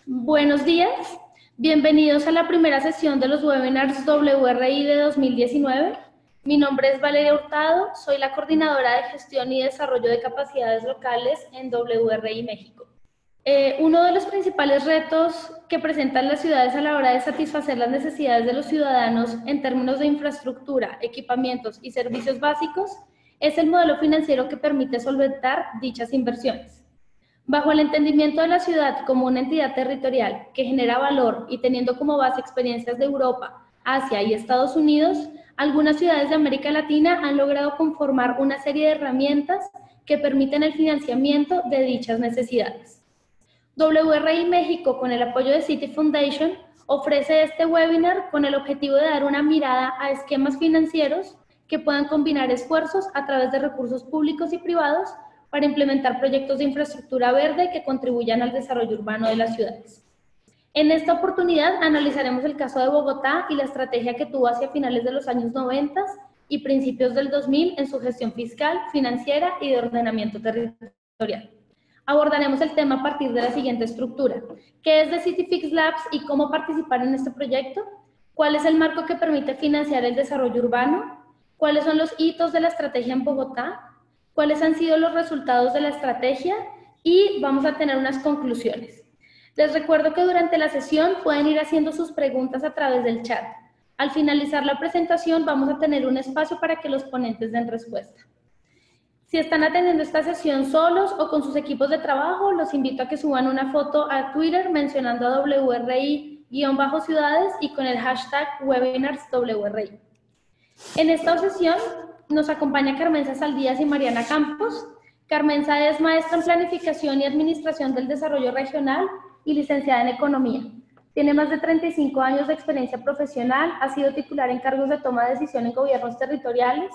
Buenos días, bienvenidos a la primera sesión de los webinars WRI de 2019. Mi nombre es Valeria Hurtado, soy la coordinadora de gestión y desarrollo de capacidades locales en WRI México. Uno de los principales retos que presentan las ciudades a la hora de satisfacer las necesidades de los ciudadanos en términos de infraestructura, equipamientos y servicios básicos es el modelo financiero que permite solventar dichas inversiones. Bajo el entendimiento de la ciudad como una entidad territorial que genera valor y teniendo como base experiencias de Europa, Asia y Estados Unidos, algunas ciudades de América Latina han logrado conformar una serie de herramientas que permiten el financiamiento de dichas necesidades. WRI México, con el apoyo de City Foundation, ofrece este webinar con el objetivo de dar una mirada a esquemas financieros que puedan combinar esfuerzos a través de recursos públicos y privados para implementar proyectos de infraestructura verde que contribuyan al desarrollo urbano de las ciudades. En esta oportunidad analizaremos el caso de Bogotá y la estrategia que tuvo hacia finales de los años 90 y principios del 2000 en su gestión fiscal, financiera y de ordenamiento territorial. Abordaremos el tema a partir de la siguiente estructura: ¿qué es de CityFix Labs y cómo participar en este proyecto? ¿Cuál es el marco que permite financiar el desarrollo urbano? ¿Cuáles son los hitos de la estrategia en Bogotá? ¿Cuáles han sido los resultados de la estrategia? Y vamos a tener unas conclusiones. Les recuerdo que durante la sesión pueden ir haciendo sus preguntas a través del chat. Al finalizar la presentación vamos a tener un espacio para que los ponentes den respuesta. Si están atendiendo esta sesión solos o con sus equipos de trabajo, los invito a que suban una foto a Twitter mencionando a WRI-ciudades y con el hashtag webinarsWRI. En esta sesión nos acompaña Carmenza Saldías y Mariana Campos. Carmenza es maestra en Planificación y Administración del Desarrollo Regional y licenciada en Economía. Tiene más de 35 años de experiencia profesional, ha sido titular en cargos de toma de decisión en gobiernos territoriales,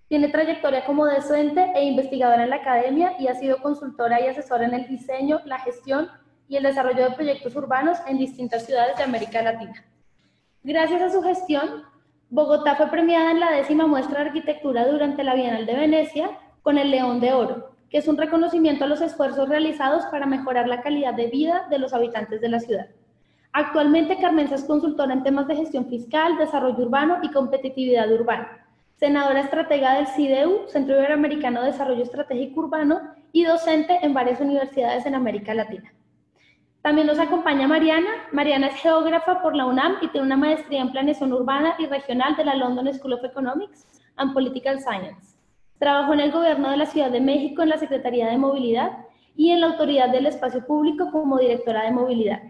tiene trayectoria como docente e investigadora en la academia y ha sido consultora y asesora en el diseño, la gestión y el desarrollo de proyectos urbanos en distintas ciudades de América Latina. Gracias a su gestión, Bogotá fue premiada en la 10ª muestra de arquitectura durante la Bienal de Venecia con el León de Oro, que es un reconocimiento a los esfuerzos realizados para mejorar la calidad de vida de los habitantes de la ciudad. Actualmente, Carmenza es consultora en temas de gestión fiscal, desarrollo urbano y competitividad urbana, senadora estratega del CIDEU, Centro Iberoamericano de Desarrollo Estratégico Urbano, y docente en varias universidades en América Latina. También nos acompaña Mariana. Mariana es geógrafa por la UNAM y tiene una maestría en Planeación Urbana y Regional de la London School of Economics and Political Science. Trabajó en el Gobierno de la Ciudad de México en la Secretaría de Movilidad y en la Autoridad del Espacio Público como directora de Movilidad.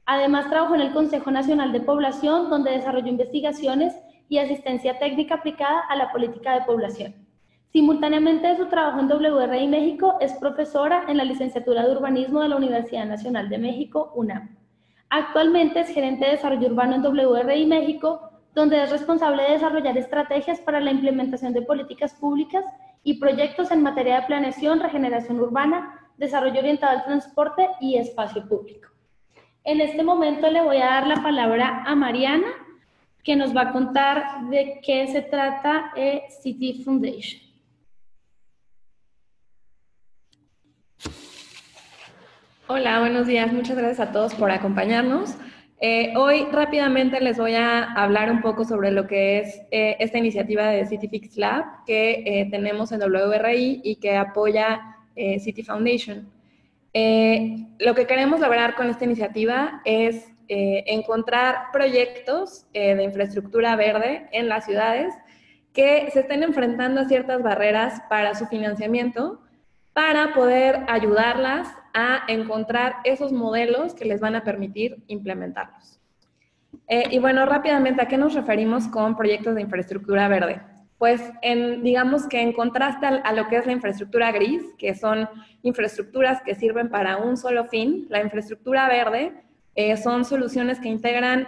Además, trabajó en el Consejo Nacional de Población, donde desarrolló investigaciones y asistencia técnica aplicada a la política de población. Simultáneamente de su trabajo en WRI México, es profesora en la licenciatura de Urbanismo de la Universidad Nacional de México, UNAM. Actualmente es gerente de Desarrollo Urbano en WRI México, donde es responsable de desarrollar estrategias para la implementación de políticas públicas y proyectos en materia de planeación, regeneración urbana, desarrollo orientado al transporte y espacio público. En este momento le voy a dar la palabra a Mariana, que nos va a contar de qué se trata City Foundation. Hola, buenos días. Muchas gracias a todos por acompañarnos. Hoy rápidamente les voy a hablar un poco sobre lo que es esta iniciativa de CityFix Lab que tenemos en WRI y que apoya City Foundation. Lo que queremos lograr con esta iniciativa es encontrar proyectos de infraestructura verde en las ciudades que se estén enfrentando a ciertas barreras para su financiamiento, para poder ayudarlas a encontrar esos modelos que les van a permitir implementarlos. Y bueno, rápidamente, ¿a qué nos referimos con proyectos de infraestructura verde? Pues digamos que en contraste a lo que es la infraestructura gris, que son infraestructuras que sirven para un solo fin, la infraestructura verde son soluciones que integran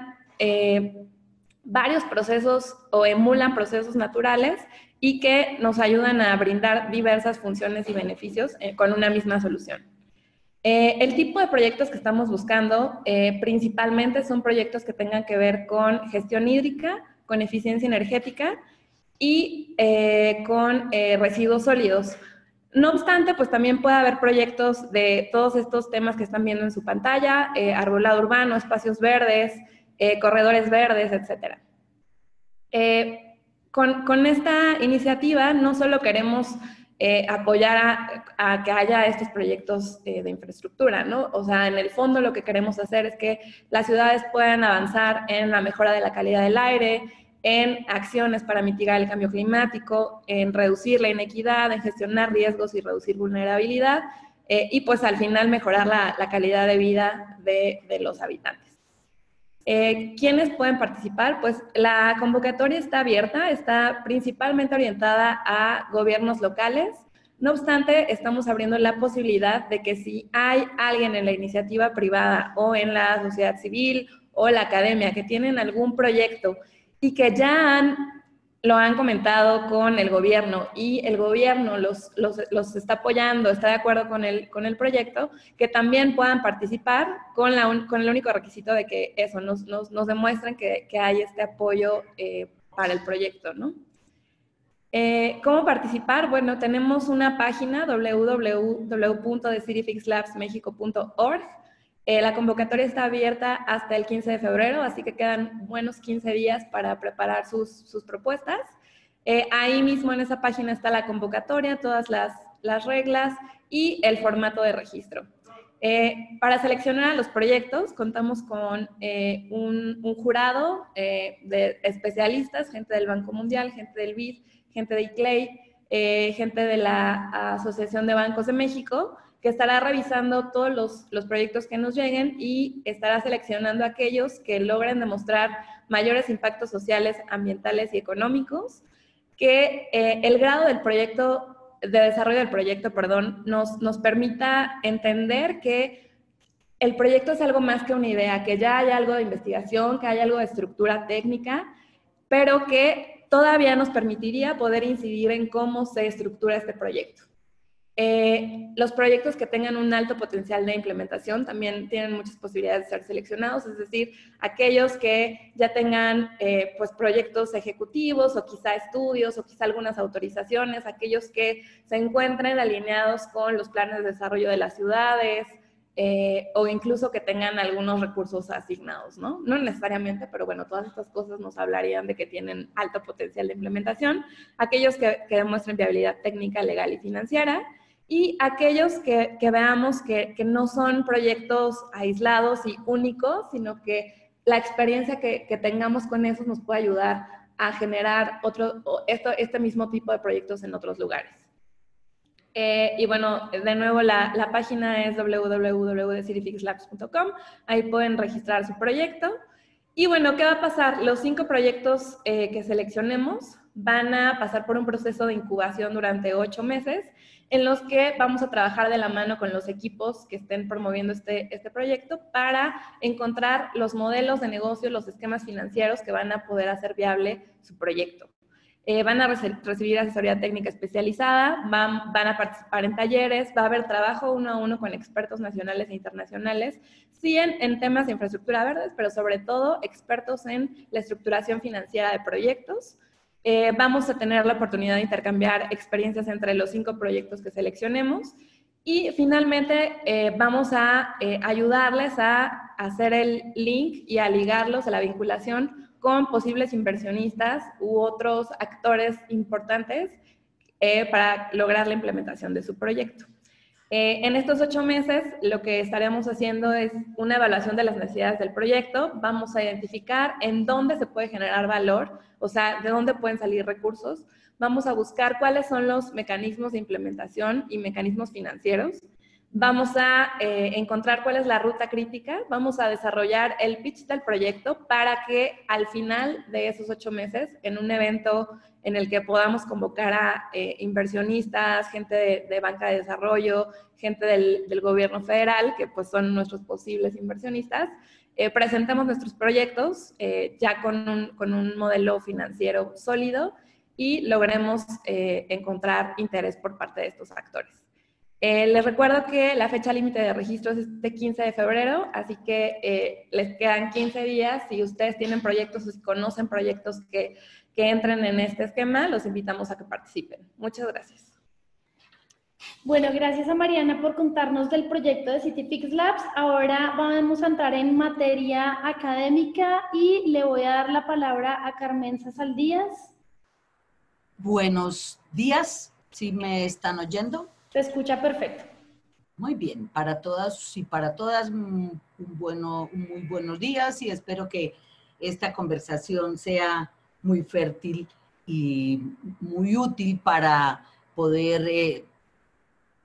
varios procesos o emulan procesos naturales y que nos ayudan a brindar diversas funciones y beneficios con una misma solución. El tipo de proyectos que estamos buscando principalmente son proyectos que tengan que ver con gestión hídrica, con eficiencia energética y con residuos sólidos. No obstante, pues también puede haber proyectos de todos estos temas que están viendo en su pantalla, arbolado urbano, espacios verdes, corredores verdes, etc. Con esta iniciativa no solo queremos apoyar a que haya estos proyectos de infraestructura, ¿no? O sea, en el fondo lo que queremos hacer es que las ciudades puedan avanzar en la mejora de la calidad del aire, en acciones para mitigar el cambio climático, en reducir la inequidad, en gestionar riesgos y reducir vulnerabilidad, y pues al final mejorar la calidad de vida de los habitantes. ¿Quiénes pueden participar? Pues la convocatoria está abierta, está principalmente orientada a gobiernos locales. No obstante, estamos abriendo la posibilidad de que si hay alguien en la iniciativa privada o en la sociedad civil o la academia que tienen algún proyecto y que ya lo han comentado con el gobierno y el gobierno los está apoyando, está de acuerdo con el proyecto, que también puedan participar con el único requisito de que eso, nos demuestren que hay este apoyo para el proyecto, ¿no? ¿Cómo participar? Bueno, tenemos una página www.thecityfixlabsmexico.org. La convocatoria está abierta hasta el 15 de febrero, así que quedan buenos 15 días para preparar sus propuestas. Ahí mismo en esa página está la convocatoria, todas las reglas y el formato de registro. Para seleccionar a los proyectos contamos con un jurado de especialistas, gente del Banco Mundial, gente del BID, gente de ICLEI, gente de la Asociación de Bancos de México, que estará revisando todos los proyectos que nos lleguen y estará seleccionando aquellos que logren demostrar mayores impactos sociales, ambientales y económicos, que el grado del proyecto, de desarrollo del proyecto, perdón, nos permita entender que el proyecto es algo más que una idea, que ya hay algo de investigación, que hay algo de estructura técnica, pero que todavía nos permitiría poder incidir en cómo se estructura este proyecto. Los proyectos que tengan un alto potencial de implementación también tienen muchas posibilidades de ser seleccionados, es decir, aquellos que ya tengan pues proyectos ejecutivos o quizá estudios o quizá algunas autorizaciones, aquellos que se encuentren alineados con los planes de desarrollo de las ciudades, o incluso que tengan algunos recursos asignados, ¿no? No necesariamente, pero bueno, todas estas cosas nos hablarían de que tienen alto potencial de implementación. Aquellos que demuestren viabilidad técnica, legal y financiera, y aquellos que veamos que no son proyectos aislados y únicos, sino que la experiencia que tengamos con esos nos puede ayudar a generar este mismo tipo de proyectos en otros lugares. Y bueno, de nuevo la página es www.thecityfixlabs.com, ahí pueden registrar su proyecto. Y bueno, ¿qué va a pasar? Los 5 proyectos que seleccionemos van a pasar por un proceso de incubación durante 8 meses, en los que vamos a trabajar de la mano con los equipos que estén promoviendo este proyecto para encontrar los modelos de negocio, los esquemas financieros que van a poder hacer viable su proyecto. Van a recibir asesoría técnica especializada, van a participar en talleres, va a haber trabajo 1 a 1 con expertos nacionales e internacionales, sí en temas de infraestructura verdes, pero sobre todo expertos en la estructuración financiera de proyectos. Vamos a tener la oportunidad de intercambiar experiencias entre los 5 proyectos que seleccionemos y finalmente vamos a ayudarles a hacer el link y a ligarlos a la vinculación con posibles inversionistas u otros actores importantes para lograr la implementación de su proyecto. En estos 8 meses lo que estaremos haciendo es una evaluación de las necesidades del proyecto, vamos a identificar en dónde se puede generar valor, o sea, de dónde pueden salir recursos, vamos a buscar cuáles son los mecanismos de implementación y mecanismos financieros, vamos a encontrar cuál es la ruta crítica, vamos a desarrollar el pitch del proyecto para que al final de esos 8 meses, en un evento en el que podamos convocar a inversionistas, gente de banca de desarrollo, gente del gobierno federal, que pues son nuestros posibles inversionistas, presentemos nuestros proyectos ya con un modelo financiero sólido y logremos encontrar interés por parte de estos actores. Les recuerdo que la fecha límite de registro es este 15 de febrero, así que les quedan 15 días. Si ustedes tienen proyectos o si conocen proyectos que entren en este esquema, los invitamos a que participen. Muchas gracias. Bueno, gracias a Mariana por contarnos del proyecto de CityFix Labs. Ahora vamos a entrar en materia académica y le voy a dar la palabra a Carmenza Saldías. Buenos días, ¿sí me están oyendo? Se escucha perfecto. Muy bien, para todas y para todas, muy buenos días y espero que esta conversación sea muy fértil y muy útil para poder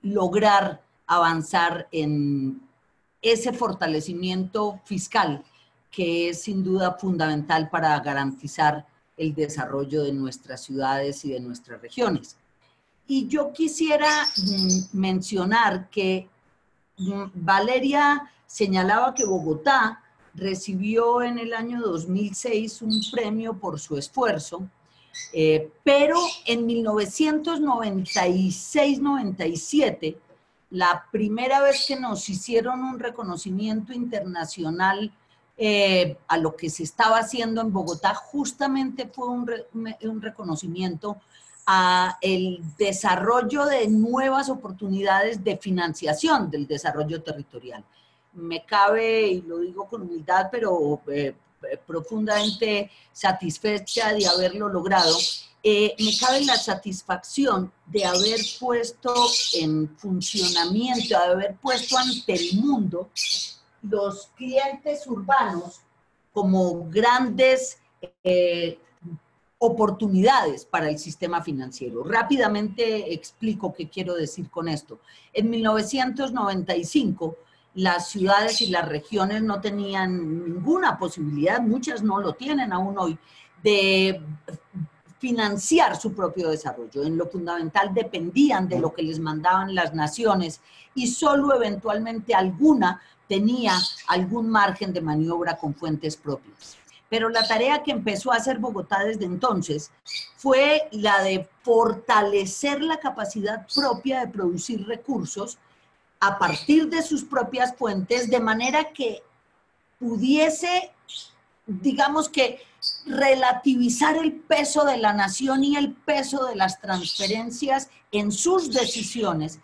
lograr avanzar en ese fortalecimiento fiscal que es sin duda fundamental para garantizar el desarrollo de nuestras ciudades y de nuestras regiones. Y yo quisiera mencionar que Valeria señalaba que Bogotá recibió en el año 2006 un premio por su esfuerzo, pero en 1996-97, la primera vez que nos hicieron un reconocimiento internacional a lo que se estaba haciendo en Bogotá, justamente fue un reconocimiento a el desarrollo de nuevas oportunidades de financiación del desarrollo territorial. Me cabe, y lo digo con humildad, pero profundamente satisfecha de haberlo logrado, me cabe la satisfacción de haber puesto en funcionamiento, de haber puesto ante el mundo los clientes urbanos como grandes oportunidades para el sistema financiero. Rápidamente explico qué quiero decir con esto. En 1995, las ciudades y las regiones no tenían ninguna posibilidad, muchas no lo tienen aún hoy, de financiar su propio desarrollo. En lo fundamental dependían de lo que les mandaban las naciones y solo eventualmente alguna tenía algún margen de maniobra con fuentes propias. Pero la tarea que empezó a hacer Bogotá desde entonces fue la de fortalecer la capacidad propia de producir recursos a partir de sus propias fuentes, de manera que pudiese, digamos que, relativizar el peso de la nación y el peso de las transferencias en sus decisiones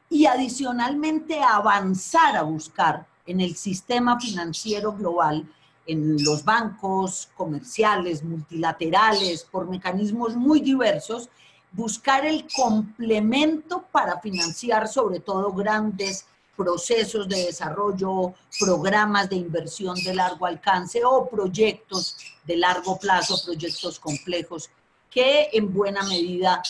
y adicionalmente avanzar a buscar en el sistema financiero global, en los bancos comerciales, multilaterales, por mecanismos muy diversos, buscar el complemento para financiar sobre todo grandes procesos de desarrollo, programas de inversión de largo alcance o proyectos de largo plazo, proyectos complejos que en buena medida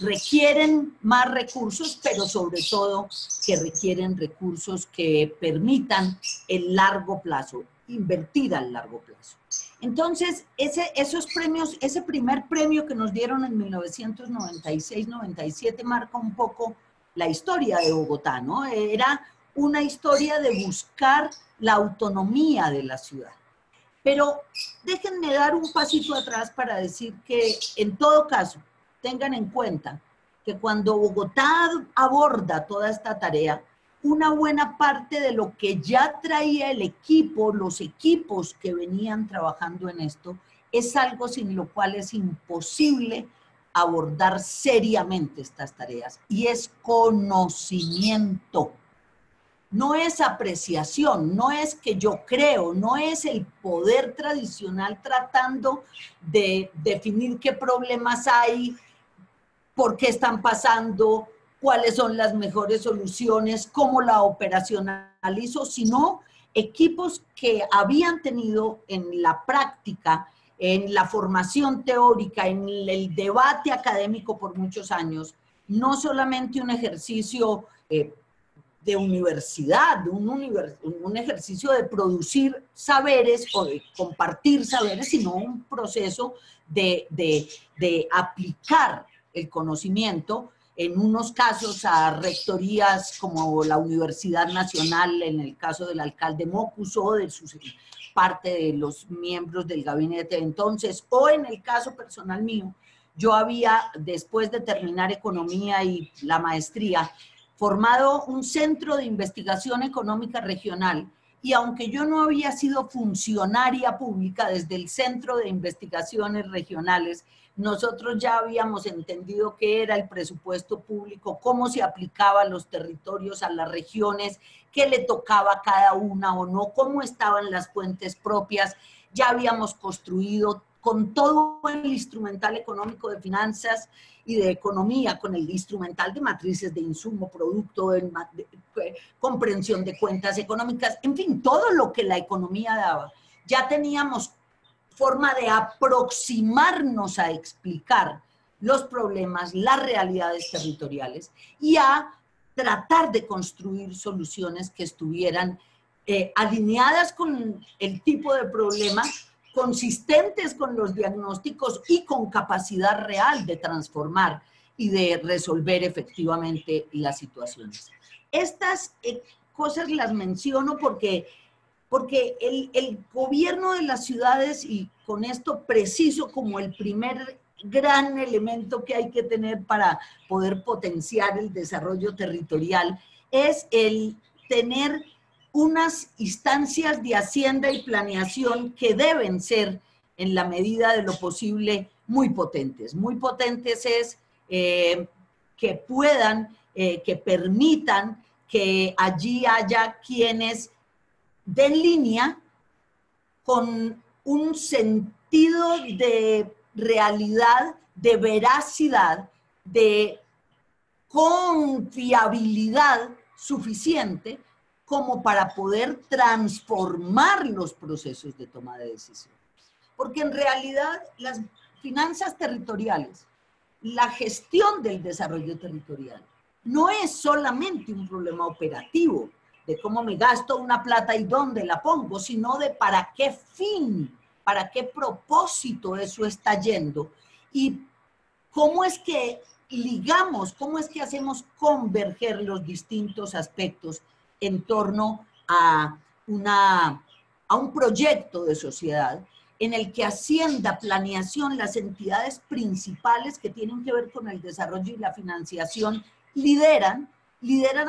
requieren más recursos, pero sobre todo que requieren recursos que permitan el largo plazo, invertir al largo plazo. Entonces, esos premios, ese primer premio que nos dieron en 1996-97 marca un poco la historia de Bogotá, ¿no? Era una historia de buscar la autonomía de la ciudad. Pero déjenme dar un pasito atrás para decir que, en todo caso, tengan en cuenta que cuando Bogotá aborda toda esta tarea, una buena parte de lo que ya traía el equipo, los equipos que venían trabajando en esto, es algo sin lo cual es imposible abordar seriamente estas tareas, y es conocimiento. No es apreciación, no es que yo creo, no es el poder tradicional tratando de definir qué problemas hay, por qué están pasando, cuáles son las mejores soluciones, cómo la operacionalizo, sino equipos que habían tenido en la práctica, en la formación teórica, en el debate académico por muchos años, no solamente un ejercicio de universidad, un ejercicio de producir saberes o de compartir saberes, sino un proceso de aplicar el conocimiento, en unos casos a rectorías como la Universidad Nacional, en el caso del alcalde Mocus o de parte de los miembros del gabinete de entonces, o en el caso personal mío, yo había, después de terminar economía y la maestría, formado un centro de investigación económica regional y aunque yo no había sido funcionaria pública desde el Centro de Investigaciones Regionales, nosotros ya habíamos entendido qué era el presupuesto público, cómo se aplicaba a los territorios, a las regiones, qué le tocaba a cada una o no, cómo estaban las fuentes propias. Ya habíamos construido con todo el instrumental económico de finanzas y de economía, con el instrumental de matrices de insumo, producto, comprensión de cuentas económicas, en fin, todo lo que la economía daba. Ya teníamos forma de aproximarnos a explicar los problemas, las realidades territoriales y a tratar de construir soluciones que estuvieran alineadas con el tipo de problema, consistentes con los diagnósticos y con capacidad real de transformar y de resolver efectivamente las situaciones. Estas cosas las menciono porque el gobierno de las ciudades, y con esto preciso como el primer gran elemento que hay que tener para poder potenciar el desarrollo territorial, es el tener unas instancias de hacienda y planeación que deben ser, en la medida de lo posible, muy potentes. Muy potentes es que puedan, que permitan que allí haya quienes den línea con un sentido de realidad, de veracidad, de confiabilidad suficiente como para poder transformar los procesos de toma de decisiones. Porque en realidad las finanzas territoriales, la gestión del desarrollo territorial, no es solamente un problema operativo, de cómo me gasto una plata y dónde la pongo, sino de para qué fin, para qué propósito eso está yendo y cómo es que ligamos, cómo es que hacemos converger los distintos aspectos en torno a un proyecto de sociedad en el que Hacienda, Planeación, las entidades principales que tienen que ver con el desarrollo y la financiación, lideran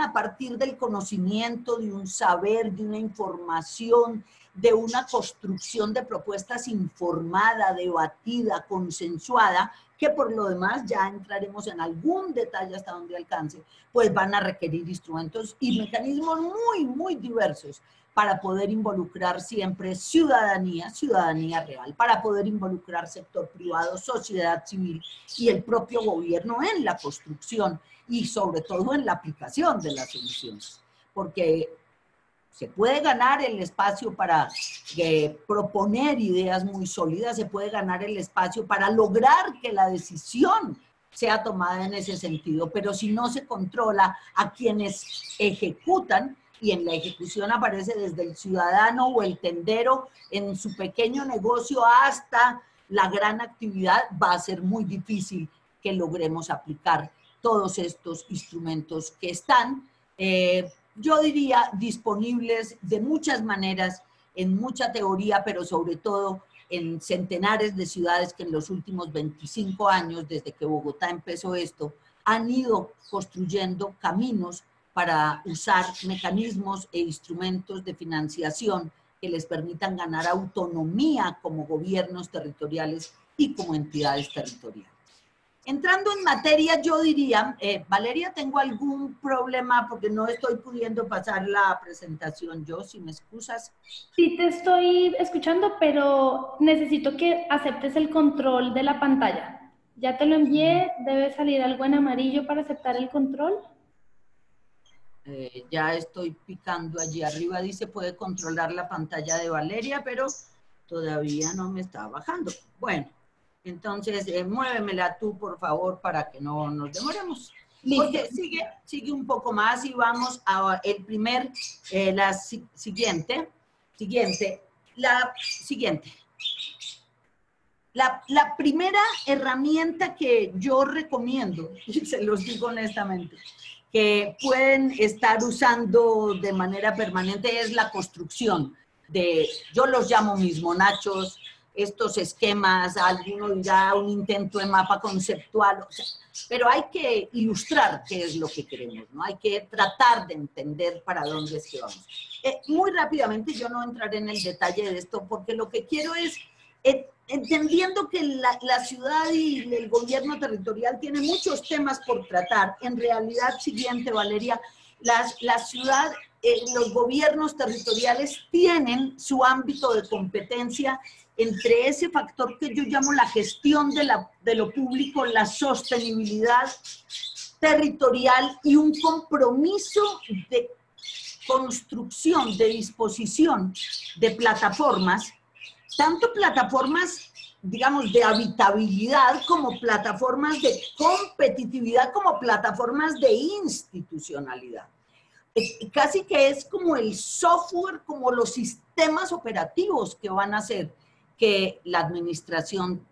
a partir del conocimiento, de un saber, de una información, de una construcción de propuestas informada, debatida, consensuada, que por lo demás ya entraremos en algún detalle hasta donde alcance, pues van a requerir instrumentos y mecanismos muy, muy diversos para poder involucrar siempre ciudadanía real, para poder involucrar sector privado, sociedad civil y el propio gobierno en la construcción y sobre todo en la aplicación de las soluciones. Porque se puede ganar el espacio para proponer ideas muy sólidas, se puede ganar el espacio para lograr que la decisión sea tomada en ese sentido, pero si no se controla a quienes ejecutan, y en la ejecución aparece desde el ciudadano o el tendero en su pequeño negocio hasta la gran actividad, va a ser muy difícil que logremos aplicar todos estos instrumentos que están, yo diría, disponibles de muchas maneras, en mucha teoría, pero sobre todo en centenares de ciudades que en los últimos 25 años, desde que Bogotá empezó esto, han ido construyendo caminos para usar mecanismos e instrumentos de financiación que les permitan ganar autonomía como gobiernos territoriales y como entidades territoriales. Entrando en materia, yo diría, Valeria, tengo algún problema porque no estoy pudiendo pasar la presentación yo, si me excusas. Sí, te estoy escuchando, pero necesito que aceptes el control de la pantalla. Ya te lo envié, debe salir algo en amarillo para aceptar el control. Ya estoy picando allí arriba, dice puede controlar la pantalla de Valeria, pero todavía no me está bajando. Bueno, entonces muévemela tú, por favor, para que no nos demoremos. Porque sigue un poco más y vamos a el primer, la siguiente. La primera herramienta que yo recomiendo, y se los digo honestamente, que pueden estar usando de manera permanente es la construcción de, yo los llamo mis monachos, estos esquemas, alguno dirá un intento de mapa conceptual, o sea, pero hay que ilustrar qué es lo que queremos, ¿no? Hay que tratar de entender para dónde es que vamos. Muy rápidamente, yo no entraré en el detalle de esto, porque lo que quiero es, entendiendo que la ciudad y el gobierno territorial tienen muchos temas por tratar, en realidad, siguiente, Valeria, la ciudad, los gobiernos territoriales tienen su ámbito de competencia entre ese factor que yo llamo la gestión de lo público, la sostenibilidad territorial y un compromiso de construcción, de disposición de plataformas, tanto plataformas, digamos, de habitabilidad como plataformas de competitividad, como plataformas de institucionalidad. Casi que es como el software, como los sistemas operativos que van a hacer que la administración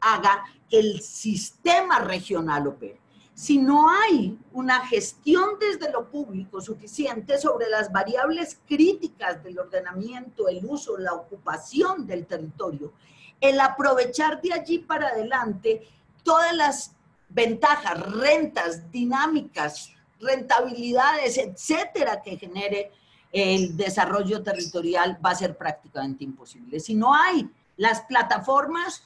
haga que el sistema regional opere. Si no hay una gestión desde lo público suficiente sobre las variables críticas del ordenamiento, el uso, la ocupación del territorio, el aprovechar de allí para adelante todas las ventajas, rentas, dinámicas, rentabilidades, etcétera, que genere el desarrollo territorial, va a ser prácticamente imposible. Si no hay las plataformas,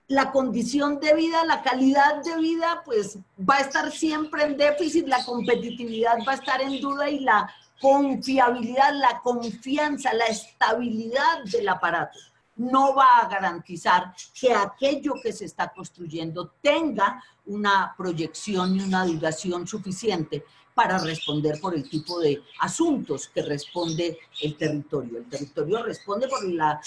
la condición de vida, la calidad de vida, pues va a estar siempre en déficit, la competitividad va a estar en duda y la confiabilidad, la confianza, la estabilidad del aparato no va a garantizar que aquello que se está construyendo tenga una proyección y una duración suficiente para responder por el tipo de asuntos que responde el territorio. El territorio responde por la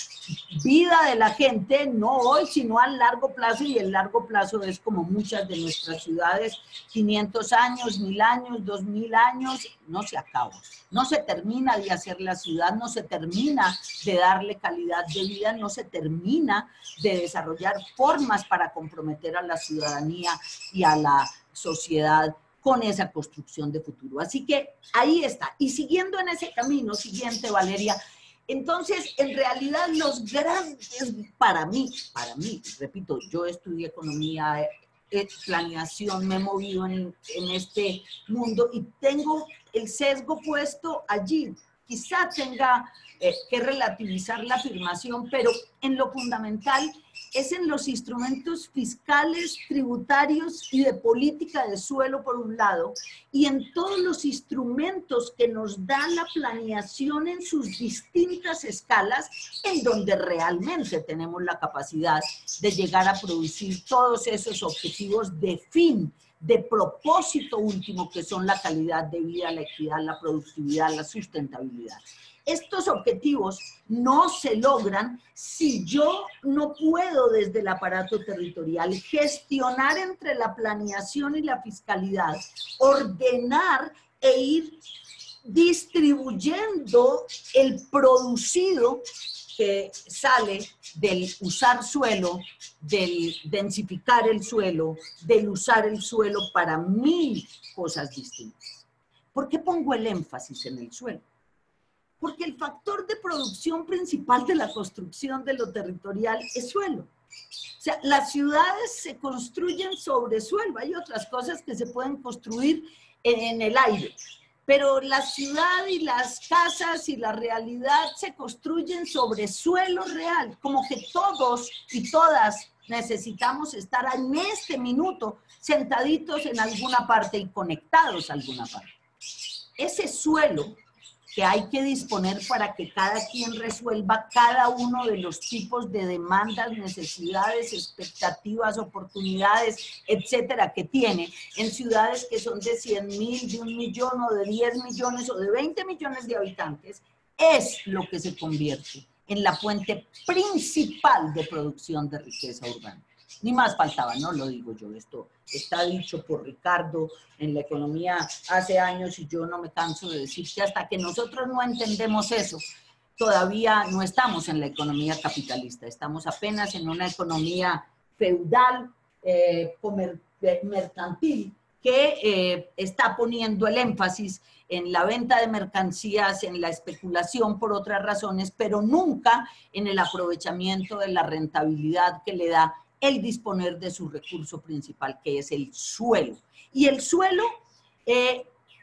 vida de la gente, no hoy, sino a largo plazo, y el largo plazo es como muchas de nuestras ciudades, 500 años, 1000 años, 2000 años, no se acaba. No se termina de hacer la ciudad, no se termina de darle calidad de vida, no se termina de desarrollar formas para comprometer a la ciudadanía y a la sociedad con esa construcción de futuro. Así que ahí está. Y siguiendo en ese camino, siguiente, Valeria, entonces, en realidad, los grandes, para mí, repito, yo estudié economía, planeación, me he movido en este mundo y tengo el sesgo puesto allí. Quizá tenga que relativizar la afirmación, pero en lo fundamental es en los instrumentos fiscales, tributarios y de política de suelo, por un lado, y en todos los instrumentos que nos da la planeación en sus distintas escalas, en donde realmente tenemos la capacidad de llegar a producir todos esos objetivos de fin, de propósito último, que son la calidad de vida, la equidad, la productividad, la sustentabilidad. Estos objetivos no se logran si yo no puedo desde el aparato territorial gestionar entre la planeación y la fiscalidad, ordenar e ir distribuyendo el producido que sale del usar suelo, del densificar el suelo, del usar el suelo para 1000 cosas distintas. ¿Por qué pongo el énfasis en el suelo? Porque el factor de producción principal de la construcción de lo territorial es suelo. O sea, las ciudades se construyen sobre suelo. Hay otras cosas que se pueden construir en el aire, pero la ciudad y las casas y la realidad se construyen sobre suelo real, como que todos y todas necesitamos estar en este minuto sentaditos en alguna parte y conectados a alguna parte. Ese suelo que hay que disponer para que cada quien resuelva cada uno de los tipos de demandas, necesidades, expectativas, oportunidades, etcétera, que tiene en ciudades que son de 100.000, de 1 millón, o de 10 millones, o de 20 millones de habitantes, es lo que se convierte en la fuente principal de producción de riqueza urbana. Ni más faltaba, no lo digo yo, esto está dicho por Ricardo en la economía hace años, y yo no me canso de decir que hasta que nosotros no entendemos eso, todavía no estamos en la economía capitalista, estamos apenas en una economía feudal, mercantil, que está poniendo el énfasis en la venta de mercancías, en la especulación por otras razones, pero nunca en el aprovechamiento de la rentabilidad que le da el disponer de su recurso principal, que es el suelo. Y el suelo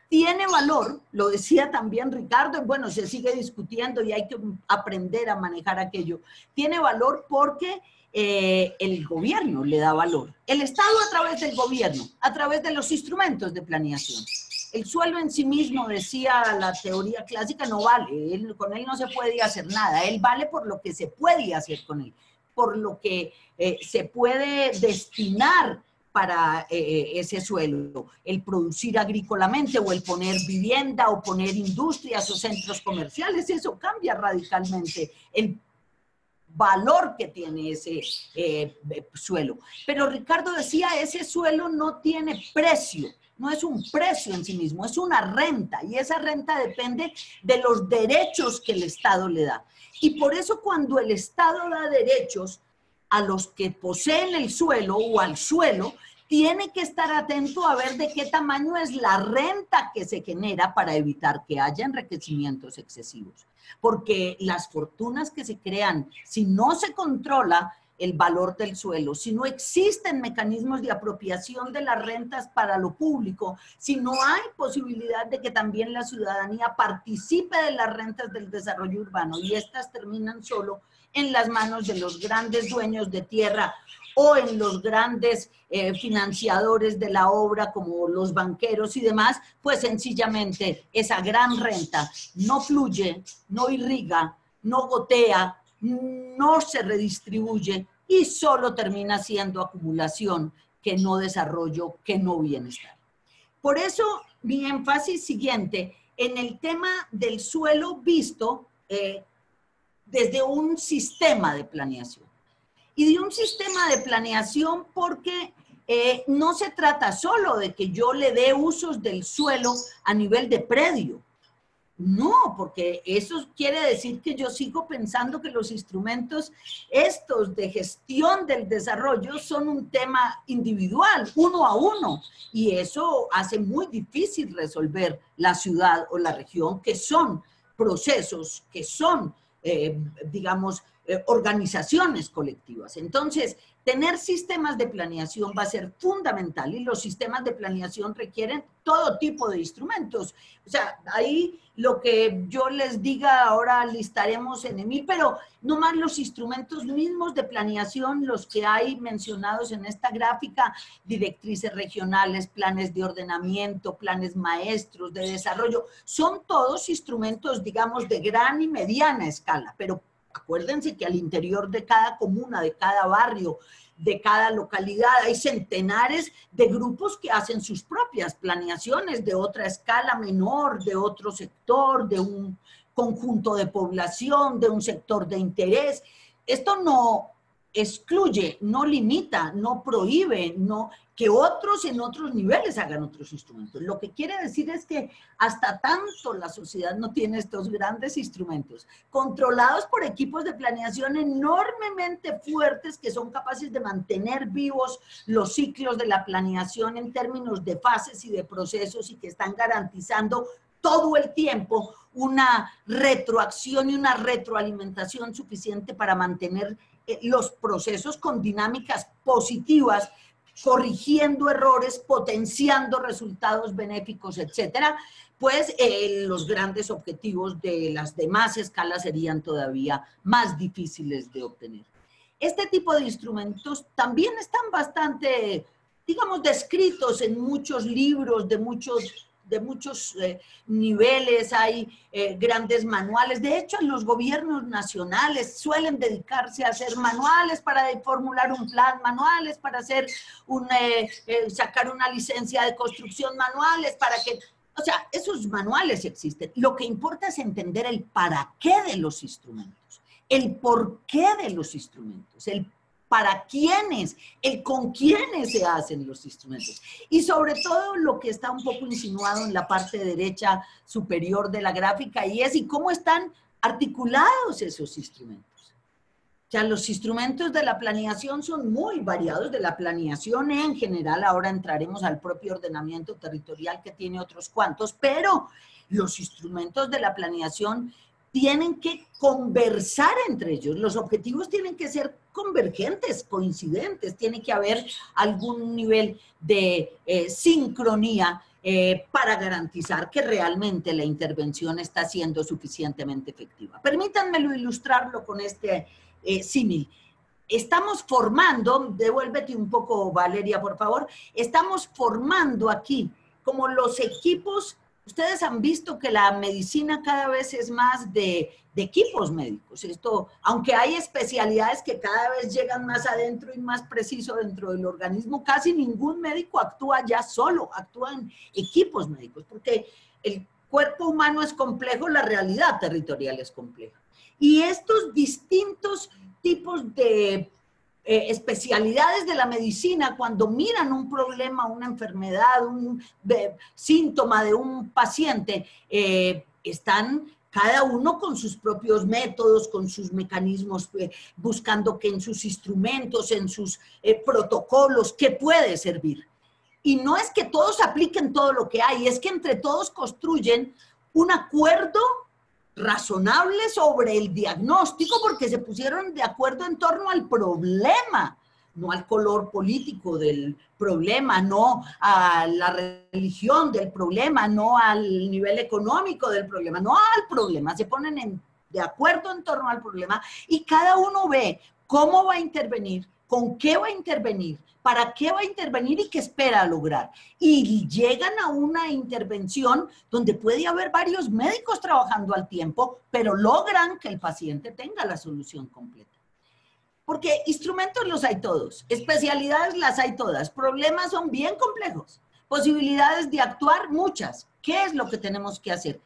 tiene valor, lo decía también Ricardo, bueno, se sigue discutiendo y hay que aprender a manejar aquello. Tiene valor porque el gobierno le da valor. El Estado a través del gobierno, a través de los instrumentos de planeación. El suelo en sí mismo, decía la teoría clásica, no vale, con él no se puede hacer nada, él vale por lo que se puede hacer con él, por lo que se puede destinar para ese suelo, el producir agrícolamente o el poner vivienda o poner industrias o centros comerciales, eso cambia radicalmente el valor que tiene ese suelo. Pero Ricardo decía, ese suelo no tiene precio, no es un precio en sí mismo, es una renta, y esa renta depende de los derechos que el Estado le da. Y por eso cuando el Estado da derechos a los que poseen el suelo o al suelo, tiene que estar atento a ver de qué tamaño es la renta que se genera para evitar que haya enriquecimientos excesivos. Porque las fortunas que se crean, si no se controla el valor del suelo, si no existen mecanismos de apropiación de las rentas para lo público, si no hay posibilidad de que también la ciudadanía participe de las rentas del desarrollo urbano y estas terminan solo en las manos de los grandes dueños de tierra o en los grandes financiadores de la obra como los banqueros y demás, pues sencillamente esa gran renta no fluye, no irriga, no gotea, no se redistribuye y solo termina siendo acumulación, que no desarrollo, que no bienestar. Por eso mi énfasis siguiente en el tema del suelo visto desde un sistema de planeación. Y de un sistema de planeación porque no se trata solo de que yo le dé usos del suelo a nivel de predio. No, porque eso quiere decir que yo sigo pensando que los instrumentos estos de gestión del desarrollo son un tema individual, uno a uno, y eso hace muy difícil resolver la ciudad o la región, que son procesos, que son, digamos, organizaciones colectivas. Entonces, tener sistemas de planeación va a ser fundamental y los sistemas de planeación requieren todo tipo de instrumentos. O sea, ahí lo que yo les diga ahora listaremos en EMIL, pero no más los instrumentos mismos de planeación, los que hay mencionados en esta gráfica, directrices regionales, planes de ordenamiento, planes maestros de desarrollo, son todos instrumentos, digamos, de gran y mediana escala, pero acuérdense que al interior de cada comuna, de cada barrio, de cada localidad, hay centenares de grupos que hacen sus propias planeaciones de otra escala menor, de otro sector, de un conjunto de población, de un sector de interés. Esto no excluye, no limita, no prohíbe, no que otros en otros niveles hagan otros instrumentos. Lo que quiere decir es que hasta tanto la sociedad no tiene estos grandes instrumentos, controlados por equipos de planeación enormemente fuertes que son capaces de mantener vivos los ciclos de la planeación en términos de fases y de procesos y que están garantizando todo el tiempo una retroacción y una retroalimentación suficiente para mantener los procesos con dinámicas positivas, corrigiendo errores, potenciando resultados benéficos, etcétera, pues los grandes objetivos de las demás escalas serían todavía más difíciles de obtener. Este tipo de instrumentos también están bastante, digamos, descritos en muchos libros de muchos niveles, hay grandes manuales. De hecho, los gobiernos nacionales suelen dedicarse a hacer manuales para formular un plan, manuales para hacer sacar una licencia de construcción, manuales para que, o sea, esos manuales existen. Lo que importa es entender el para qué de los instrumentos, el por qué de los instrumentos, el para quiénes, el con quiénes se hacen los instrumentos. Y sobre todo lo que está un poco insinuado en la parte derecha superior de la gráfica y es, ¿y cómo están articulados esos instrumentos? sea, los instrumentos de la planeación son muy variados, de la planeación en general. Ahora entraremos al propio ordenamiento territorial que tiene otros cuantos, pero los instrumentos de la planeación tienen que conversar entre ellos. Los objetivos tienen que ser convergentes, coincidentes, tiene que haber algún nivel de sincronía para garantizar que realmente la intervención está siendo suficientemente efectiva. Permítanmelo ilustrarlo con este símil. Estamos formando, devuélvete un poco, Valeria, por favor, estamos formando aquí como los equipos. Ustedes han visto que la medicina cada vez es más de equipos médicos. Esto, aunque hay especialidades que cada vez llegan más adentro y más preciso dentro del organismo, casi ningún médico actúa ya solo, actúan equipos médicos, porque el cuerpo humano es complejo, la realidad territorial es compleja. Y estos distintos tipos de especialidades de la medicina, cuando miran un problema, una enfermedad, un síntoma de un paciente, están cada uno con sus propios métodos, con sus mecanismos, buscando que en sus instrumentos, en sus protocolos, ¿qué puede servir? Y no es que todos apliquen todo lo que hay, es que entre todos construyen un acuerdo razonable sobre el diagnóstico, porque se pusieron de acuerdo en torno al problema, no al color político del problema, no a la religión del problema, no al nivel económico del problema, no al problema. Se ponen de acuerdo en torno al problema y cada uno ve cómo va a intervenir, con qué va a intervenir, para qué va a intervenir y qué espera lograr. Y llegan a una intervención donde puede haber varios médicos trabajando al tiempo, pero logran que el paciente tenga la solución completa. Porque instrumentos los hay todos, especialidades las hay todas, problemas son bien complejos, posibilidades de actuar muchas. ¿Qué es lo que tenemos que hacer?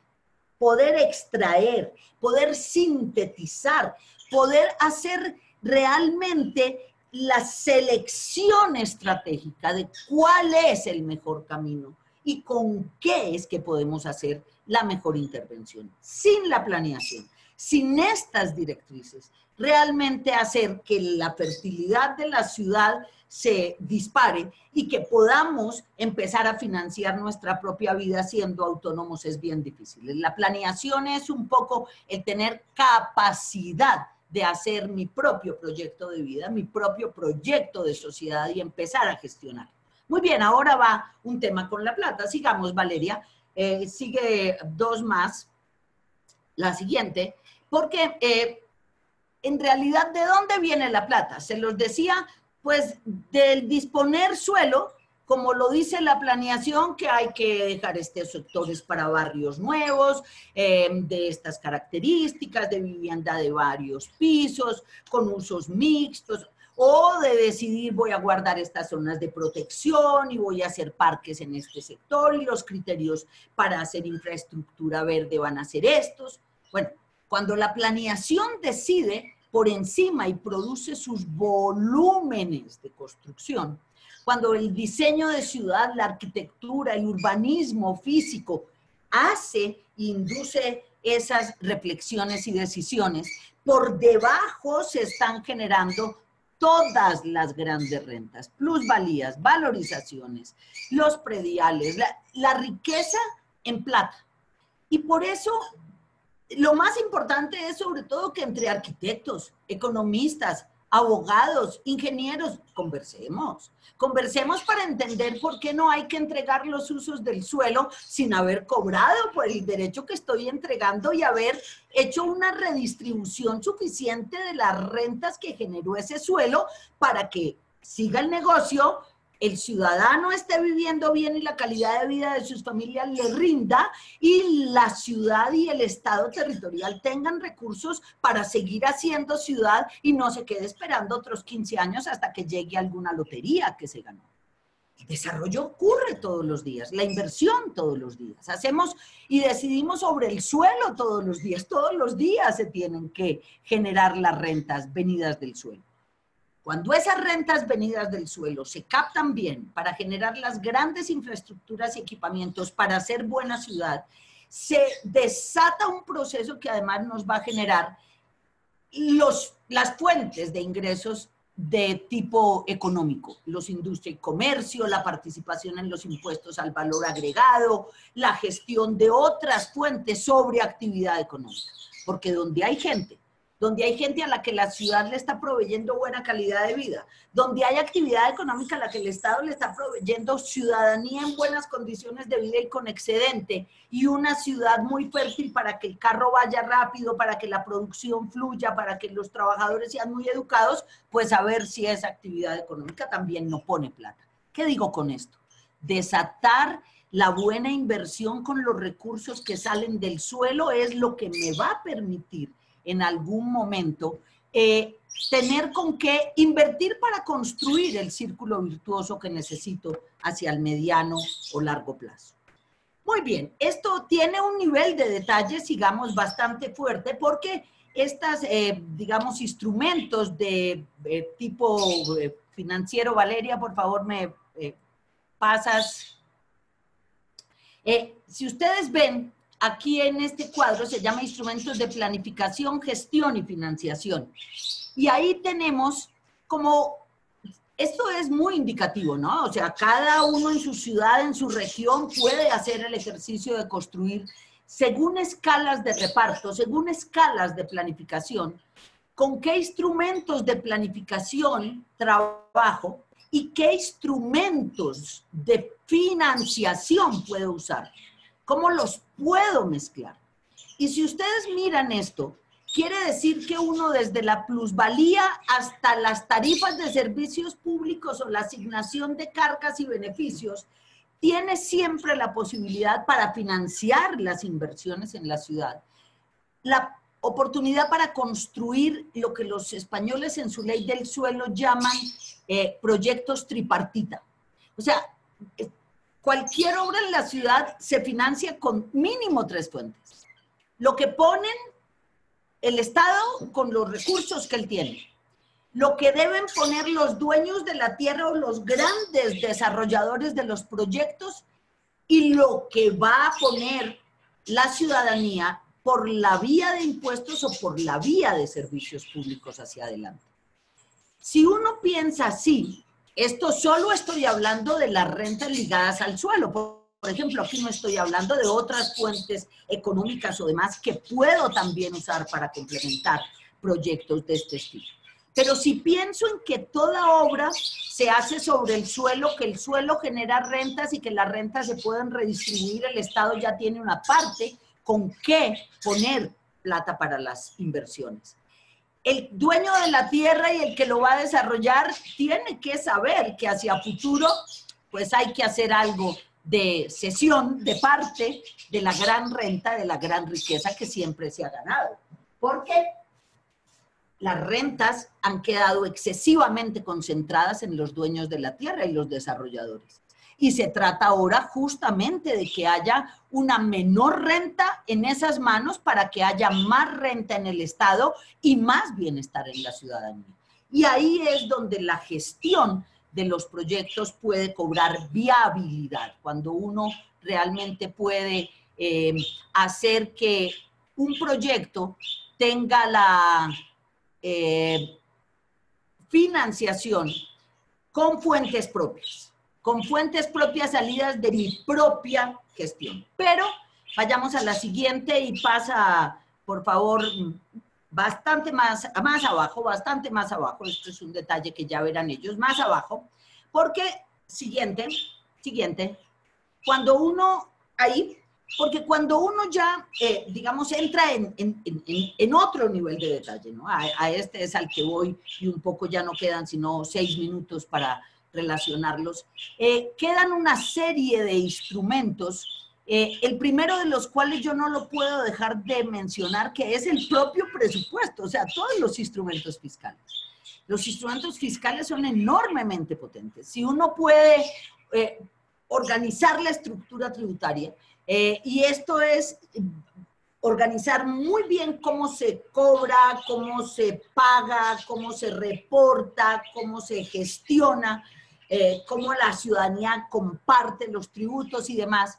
Poder extraer, poder sintetizar, poder hacer realmente la selección estratégica de cuál es el mejor camino y con qué es que podemos hacer la mejor intervención. Sin la planeación, sin estas directrices, realmente hacer que la fertilidad de la ciudad se dispare y que podamos empezar a financiar nuestra propia vida siendo autónomos es bien difícil. La planeación es un poco el tener capacidad de hacer mi propio proyecto de vida, mi propio proyecto de sociedad y empezar a gestionar. Muy bien, ahora va un tema con la plata. Sigamos, Valeria. Sigue dos más. La siguiente, porque en realidad, ¿de dónde viene la plata? Se los decía, pues, del disponer suelo, como lo dice la planeación, que hay que dejar estos sectores para barrios nuevos, de estas características, de vivienda de varios pisos, con usos mixtos, o de decidir voy a guardar estas zonas de protección y voy a hacer parques en este sector y los criterios para hacer infraestructura verde van a ser estos. Bueno, cuando la planeación decide por encima y produce sus volúmenes de construcción, cuando el diseño de ciudad, la arquitectura, el urbanismo físico hace, induce esas reflexiones y decisiones, por debajo se están generando todas las grandes rentas, plusvalías, valorizaciones, los prediales, la riqueza en plata. Y por eso lo más importante es sobre todo que entre arquitectos, economistas, abogados, ingenieros, conversemos para entender por qué no hay que entregar los usos del suelo sin haber cobrado por el derecho que estoy entregando y haber hecho una redistribución suficiente de las rentas que generó ese suelo para que siga el negocio, el ciudadano esté viviendo bien y la calidad de vida de sus familias le rinda y la ciudad y el estado territorial tengan recursos para seguir haciendo ciudad y no se quede esperando otros 15 años hasta que llegue alguna lotería que se ganó. El desarrollo ocurre todos los días, la inversión todos los días. Hacemos y decidimos sobre el suelo todos los días se tienen que generar las rentas venidas del suelo. Cuando esas rentas venidas del suelo se captan bien para generar las grandes infraestructuras y equipamientos para hacer buena ciudad, se desata un proceso que además nos va a generar las fuentes de ingresos de tipo económico, los industria y comercio, la participación en los impuestos al valor agregado, la gestión de otras fuentes sobre actividad económica. Porque donde hay gente a la que la ciudad le está proveyendo buena calidad de vida, donde hay actividad económica a la que el Estado le está proveyendo ciudadanía en buenas condiciones de vida y con excedente, y una ciudad muy fértil para que el carro vaya rápido, para que la producción fluya, para que los trabajadores sean muy educados, pues a ver si esa actividad económica también no pone plata. ¿Qué digo con esto? Desatar la buena inversión con los recursos que salen del suelo es lo que me va a permitir en algún momento tener con qué invertir para construir el círculo virtuoso que necesito hacia el mediano o largo plazo. Muy bien, esto tiene un nivel de detalle, sigamos, bastante fuerte, porque estas, digamos, instrumentos de tipo financiero, Valeria, por favor, me pasas. Si ustedes ven, aquí en este cuadro se llama Instrumentos de Planificación, Gestión y Financiación. Y ahí tenemos como, esto es muy indicativo, ¿no? O sea, cada uno en su ciudad, en su región, puede hacer el ejercicio de construir según escalas de reparto, según escalas de planificación, con qué instrumentos de planificación trabajo y qué instrumentos de financiación puedo usar. ¿Cómo los puedo mezclar? Y si ustedes miran esto, quiere decir que uno desde la plusvalía hasta las tarifas de servicios públicos o la asignación de cargas y beneficios, tiene siempre la posibilidad para financiar las inversiones en la ciudad. La oportunidad para construir lo que los españoles en su ley del suelo llaman proyectos tripartita. O sea, cualquier obra en la ciudad se financia con mínimo 3 fuentes. Lo que ponen el Estado con los recursos que él tiene. Lo que deben poner los dueños de la tierra o los grandes desarrolladores de los proyectos y lo que va a poner la ciudadanía por la vía de impuestos o por la vía de servicios públicos hacia adelante. Si uno piensa así, esto solo estoy hablando de las rentas ligadas al suelo. Por ejemplo, aquí no estoy hablando de otras fuentes económicas o demás que puedo también usar para complementar proyectos de este estilo. Pero si pienso en que toda obra se hace sobre el suelo, que el suelo genera rentas y que las rentas se pueden redistribuir, el Estado ya tiene una parte con qué poner plata para las inversiones. El dueño de la tierra y el que lo va a desarrollar tiene que saber que hacia futuro pues hay que hacer algo de cesión, de parte de la gran renta, de la gran riqueza que siempre se ha ganado. Porque las rentas han quedado excesivamente concentradas en los dueños de la tierra y los desarrolladores. Y se trata ahora justamente de que haya una menor renta en esas manos para que haya más renta en el Estado y más bienestar en la ciudadanía. Y ahí es donde la gestión de los proyectos puede cobrar viabilidad, cuando uno realmente puede hacer que un proyecto tenga la financiación con fuentes propias salidas de mi propia gestión. Pero vayamos a la siguiente y pasa, por favor, bastante más abajo, esto es un detalle que ya verán ellos, más abajo, porque, siguiente, cuando uno, ahí, porque cuando uno ya, digamos, entra en otro nivel de detalle, ¿no? A este es al que voy y un poco ya no quedan sino 6 minutos para relacionarlos. Quedan una serie de instrumentos, el primero de los cuales yo no lo puedo dejar de mencionar, que es el propio presupuesto, o sea, todos los instrumentos fiscales. Los instrumentos fiscales son enormemente potentes. Si uno puede organizar la estructura tributaria, y esto es organizar muy bien cómo se cobra, cómo se paga, cómo se reporta, cómo se gestiona, cómo la ciudadanía comparte los tributos y demás.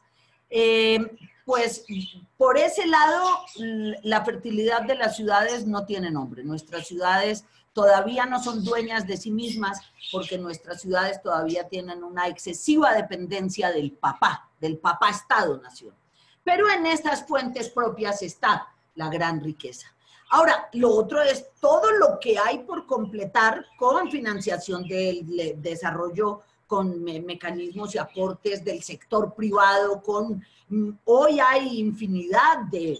pues por ese lado, la fertilidad de las ciudades no tiene nombre. Nuestras ciudades todavía no son dueñas de sí mismas porque nuestras ciudades todavía tienen una excesiva dependencia del papá Estado-Nación. Pero en estas fuentes propias está la gran riqueza. Ahora, lo otro es todo lo que hay por completar con financiación del desarrollo, con mecanismos y aportes del sector privado, hoy hay infinidad de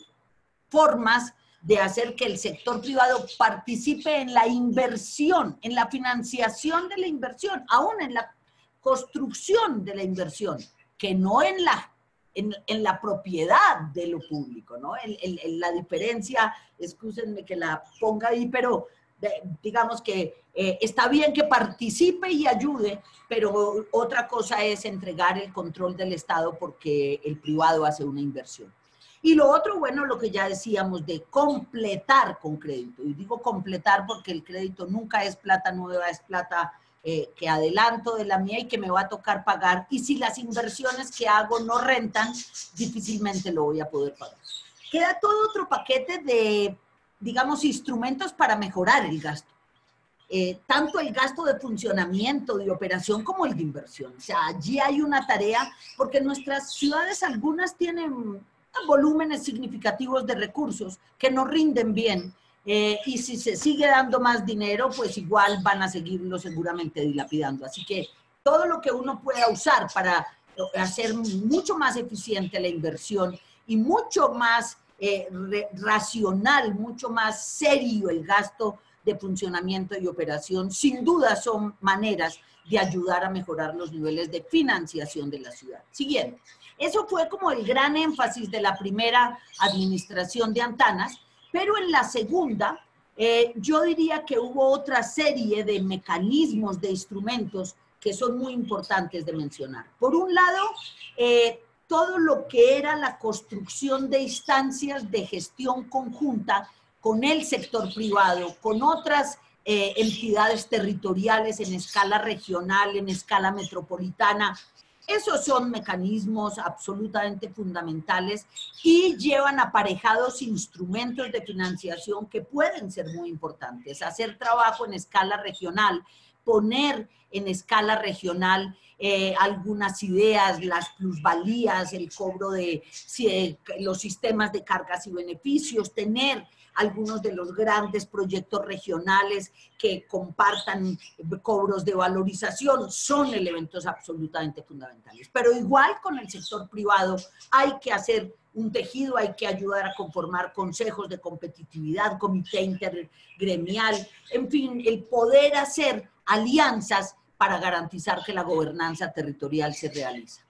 formas de hacer que el sector privado participe en la inversión, en la financiación de la inversión, aún en la construcción de la inversión, que no en la propiedad de lo público, ¿no? La diferencia, excúsenme que la ponga ahí, pero digamos que está bien que participe y ayude, pero otra cosa es entregar el control del Estado porque el privado hace una inversión. Y lo otro, bueno, lo que ya decíamos de completar con crédito. Y digo completar porque el crédito nunca es plata nueva, es plata que adelanto de la mía y que me va a tocar pagar. Y si las inversiones que hago no rentan, difícilmente lo voy a poder pagar. Queda todo otro paquete de, digamos, instrumentos para mejorar el gasto. Tanto el gasto de funcionamiento, de operación, como el de inversión. O sea, allí hay una tarea, porque nuestras ciudades, algunas tienen volúmenes significativos de recursos que no rinden bien, y si se sigue dando más dinero, pues igual van a seguirlo seguramente dilapidando. Así que todo lo que uno pueda usar para hacer mucho más eficiente la inversión y mucho más racional, mucho más serio el gasto de funcionamiento y operación, sin duda son maneras de ayudar a mejorar los niveles de financiación de la ciudad. Siguiente. Eso fue como el gran énfasis de la primera administración de Antanas, pero en la segunda, yo diría que hubo otra serie de mecanismos, de instrumentos que son muy importantes de mencionar. Por un lado, todo lo que era la construcción de instancias de gestión conjunta con el sector privado, con otras entidades territoriales en escala regional, en escala metropolitana. Esos son mecanismos absolutamente fundamentales y llevan aparejados instrumentos de financiación que pueden ser muy importantes. Hacer trabajo en escala regional, poner en escala regional algunas ideas, las plusvalías, el cobro de los sistemas de cargas y beneficios, tener algunos de los grandes proyectos regionales que compartan cobros de valorización, son elementos absolutamente fundamentales. Pero igual con el sector privado hay que hacer un tejido, hay que ayudar a conformar consejos de competitividad, comité intergremial, en fin, el poder hacer alianzas para garantizar que la gobernanza territorial se realiza.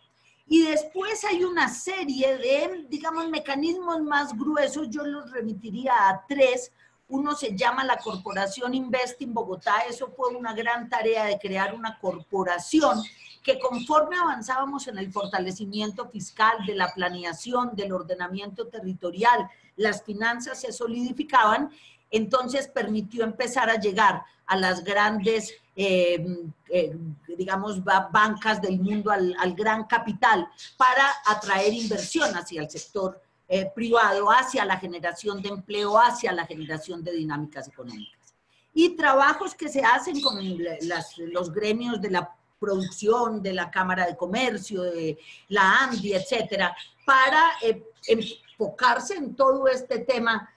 Y después hay una serie de, digamos, mecanismos más gruesos, yo los remitiría a tres. Uno se llama la Corporación Investing Bogotá. Eso fue una gran tarea de crear una corporación que conforme avanzábamos en el fortalecimiento fiscal, de la planeación, del ordenamiento territorial, las finanzas se solidificaban, entonces permitió empezar a llegar a las grandes, digamos, bancas del mundo, al gran capital, para atraer inversión hacia el sector privado, hacia la generación de empleo, hacia la generación de dinámicas económicas. Y trabajos que se hacen con los gremios de la producción, de la Cámara de Comercio, de la ANDI, etcétera, para enfocarse en todo este tema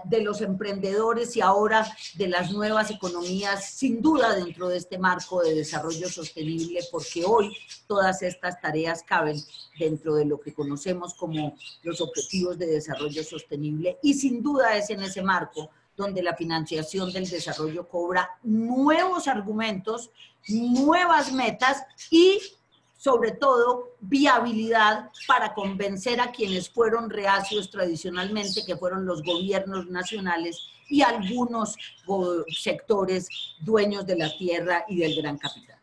de los emprendedores y ahora de las nuevas economías, sin duda dentro de este marco de desarrollo sostenible, porque hoy todas estas tareas caben dentro de lo que conocemos como los objetivos de desarrollo sostenible, y sin duda es en ese marco donde la financiación del desarrollo cobra nuevos argumentos, nuevas metas y sobre todo viabilidad para convencer a quienes fueron reacios tradicionalmente, que fueron los gobiernos nacionales y algunos sectores dueños de la tierra y del gran capital.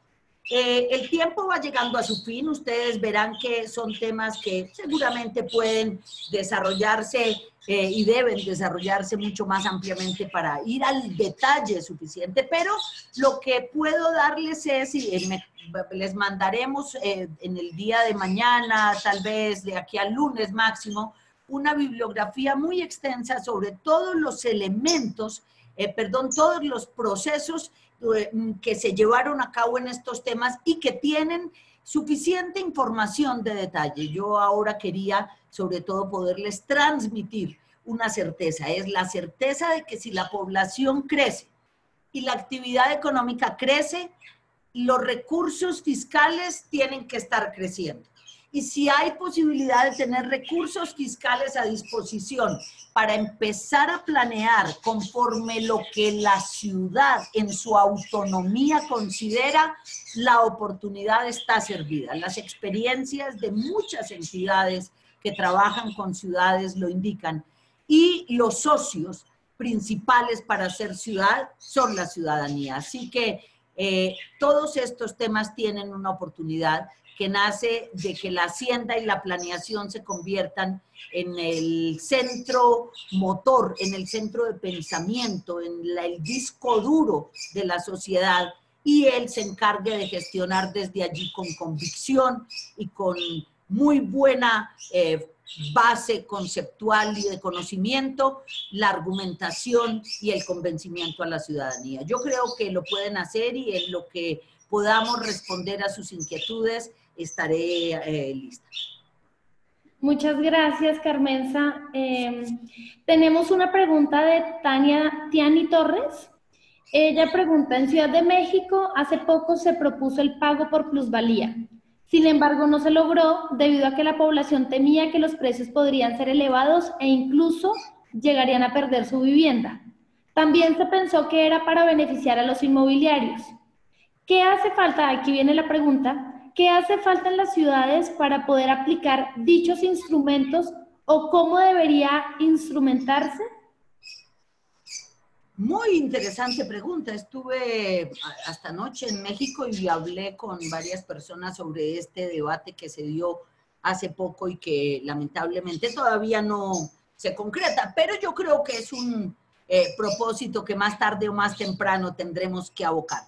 El tiempo va llegando a su fin, ustedes verán que son temas que seguramente pueden desarrollarse y deben desarrollarse mucho más ampliamente para ir al detalle suficiente, pero lo que puedo darles es, y les mandaremos en el día de mañana, tal vez de aquí al lunes máximo, una bibliografía muy extensa sobre todos los elementos, todos los procesos que se llevaron a cabo en estos temas y que tienen suficiente información de detalle. Yo ahora quería, sobre todo, poderles transmitir una certeza, es la certeza de que si la población crece y la actividad económica crece, los recursos fiscales tienen que estar creciendo. Y si hay posibilidad de tener recursos fiscales a disposición para empezar a planear conforme lo que la ciudad en su autonomía considera, la oportunidad está servida. Las experiencias de muchas entidades que trabajan con ciudades lo indican. Y los socios principales para hacer ciudad son la ciudadanía. Así que todos estos temas tienen una oportunidad que nace de que la hacienda y la planeación se conviertan en el centro motor, en el centro de pensamiento, en el disco duro de la sociedad, y él se encargue de gestionar desde allí con convicción y con muy buena base conceptual y de conocimiento, la argumentación y el convencimiento a la ciudadanía. Yo creo que lo pueden hacer y en lo que podamos responder a sus inquietudes estaré lista. Muchas gracias, Carmenza. Tenemos una pregunta de Tiani Torres. Ella pregunta, en Ciudad de México hace poco se propuso el pago por plusvalía. Sin embargo, no se logró debido a que la población temía que los precios podrían ser elevados e incluso llegarían a perder su vivienda. También se pensó que era para beneficiar a los inmobiliarios. ¿Qué hace falta? Aquí viene la pregunta. ¿Qué hace falta en las ciudades para poder aplicar dichos instrumentos o cómo debería instrumentarse? Muy interesante pregunta. Estuve hasta anoche en México y hablé con varias personas sobre este debate que se dio hace poco y que lamentablemente todavía no se concreta, pero yo creo que es un propósito que más tarde o más temprano tendremos que abocar.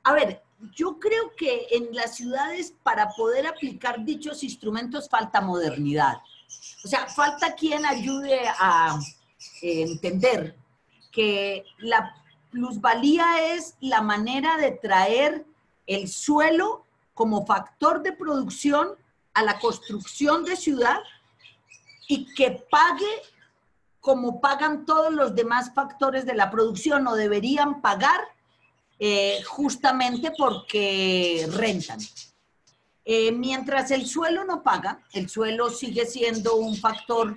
A ver, yo creo que en las ciudades para poder aplicar dichos instrumentos falta modernidad. O sea, falta quien ayude a entender que la plusvalía es la manera de traer el suelo como factor de producción a la construcción de ciudad y que pague como pagan todos los demás factores de la producción o deberían pagar justamente porque rentan. Mientras el suelo no paga, el suelo sigue siendo un factor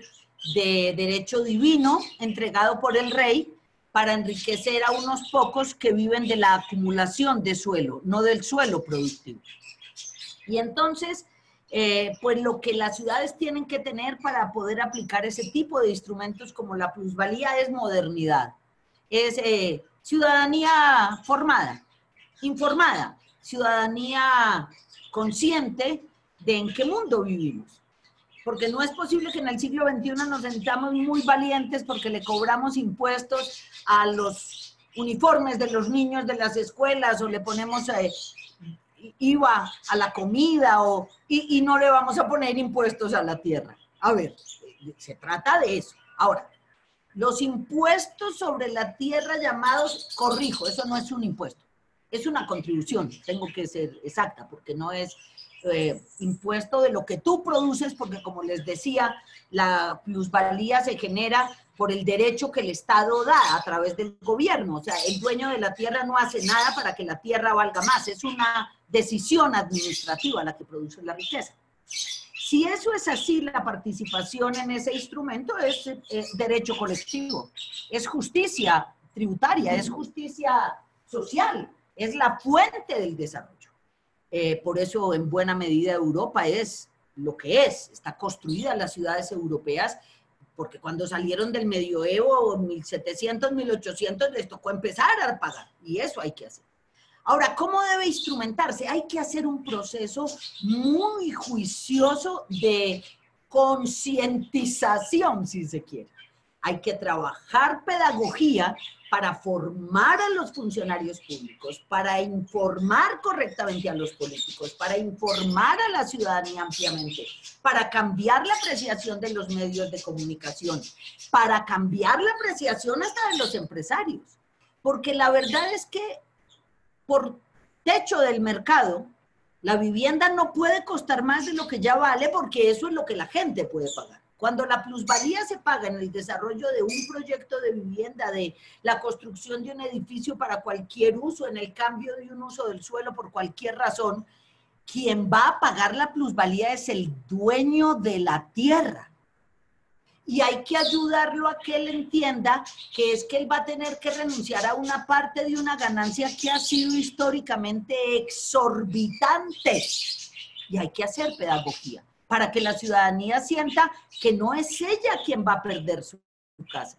de derecho divino entregado por el rey para enriquecer a unos pocos que viven de la acumulación de suelo, no del suelo productivo. Y entonces, pues lo que las ciudades tienen que tener para poder aplicar ese tipo de instrumentos como la plusvalía es modernidad, es ciudadanía formada, informada, ciudadanía consciente de en qué mundo vivimos. Porque no es posible que en el siglo XXI nos sentamos muy valientes porque le cobramos impuestos a los uniformes de los niños de las escuelas o le ponemos IVA a la comida y no le vamos a poner impuestos a la tierra. A ver, se trata de eso. Ahora, los impuestos sobre la tierra llamados, corrijo, eso no es un impuesto, es una contribución, tengo que ser exacta porque no es impuesto de lo que tú produces, porque como les decía, la plusvalía se genera por el derecho que el Estado da a través del gobierno. O sea, el dueño de la tierra no hace nada para que la tierra valga más, es una decisión administrativa la que produce la riqueza. Si eso es así, la participación en ese instrumento es derecho colectivo, es justicia tributaria, es justicia social, es la fuente del desarrollo. Por eso, en buena medida, Europa es lo que es. Está construida las ciudades europeas, porque cuando salieron del medioevo, 1700, 1800, les tocó empezar a pagar. Y eso hay que hacer. Ahora, ¿cómo debe instrumentarse? Hay que hacer un proceso muy juicioso de concientización, si se quiere. Hay que trabajar pedagogía para formar a los funcionarios públicos, para informar correctamente a los políticos, para informar a la ciudadanía ampliamente, para cambiar la apreciación de los medios de comunicación, para cambiar la apreciación hasta de los empresarios. Porque la verdad es que por techo del mercado, la vivienda no puede costar más de lo que ya vale, porque eso es lo que la gente puede pagar. Cuando la plusvalía se paga en el desarrollo de un proyecto de vivienda, de la construcción de un edificio para cualquier uso, en el cambio de un uso del suelo por cualquier razón, quien va a pagar la plusvalía es el dueño de la tierra. Y hay que ayudarlo a que él entienda que es que él va a tener que renunciar a una parte de una ganancia que ha sido históricamente exorbitante. Y hay que hacer pedagogía para que la ciudadanía sienta que no es ella quien va a perder su casa.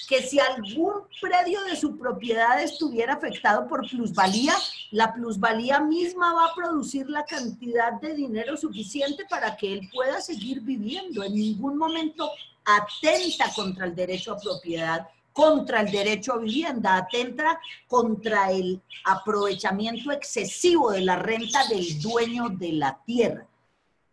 Que si algún predio de su propiedad estuviera afectado por plusvalía, la plusvalía misma va a producir la cantidad de dinero suficiente para que él pueda seguir viviendo. En ningún momento atenta contra el derecho a propiedad, contra el derecho a vivienda, atenta contra el aprovechamiento excesivo de la renta del dueño de la tierra.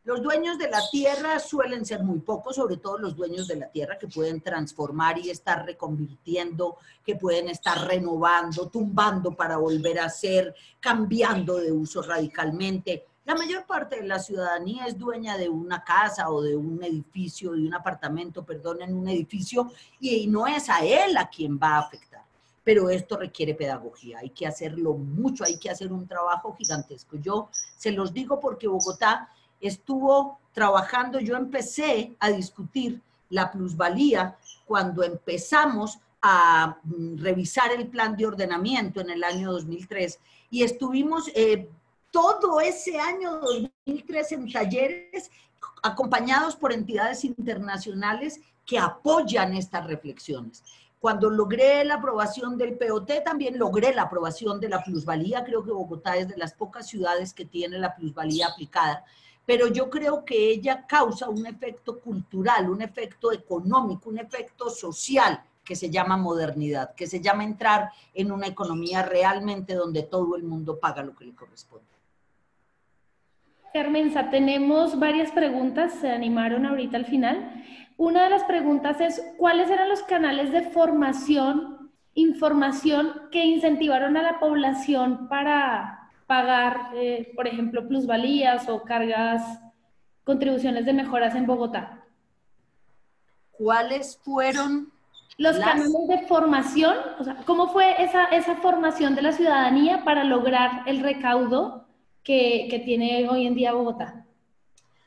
Los dueños de la tierra suelen ser muy pocos, sobre todo los dueños de la tierra que pueden transformar y estar reconvirtiendo, que pueden estar renovando, tumbando para volver a hacer, cambiando de uso radicalmente. La mayor parte de la ciudadanía es dueña de una casa o de un edificio, de un apartamento, perdón, en un edificio, y no es a él a quien va a afectar. Pero esto requiere pedagogía, hay que hacerlo mucho, hay que hacer un trabajo gigantesco. Yo se los digo porque Bogotá estuvo trabajando, yo empecé a discutir la plusvalía cuando empezamos a revisar el plan de ordenamiento en el año 2003 y estuvimos todo ese año 2003 en talleres acompañados por entidades internacionales que apoyan estas reflexiones. Cuando logré la aprobación del POT, también logré la aprobación de la plusvalía. Creo que Bogotá es de las pocas ciudades que tiene la plusvalía aplicada, pero yo creo que ella causa un efecto cultural, un efecto económico, un efecto social que se llama modernidad, que se llama entrar en una economía realmente donde todo el mundo paga lo que le corresponde. Carmenza, tenemos varias preguntas, se animaron ahorita al final. Una de las preguntas es, ¿cuáles eran los canales de formación, información que incentivaron a la población para pagar, por ejemplo, plusvalías o cargas, contribuciones de mejoras en Bogotá? ¿Cuáles fueron los canales de formación? O sea, ¿cómo fue esa formación de la ciudadanía para lograr el recaudo que tiene hoy en día Bogotá?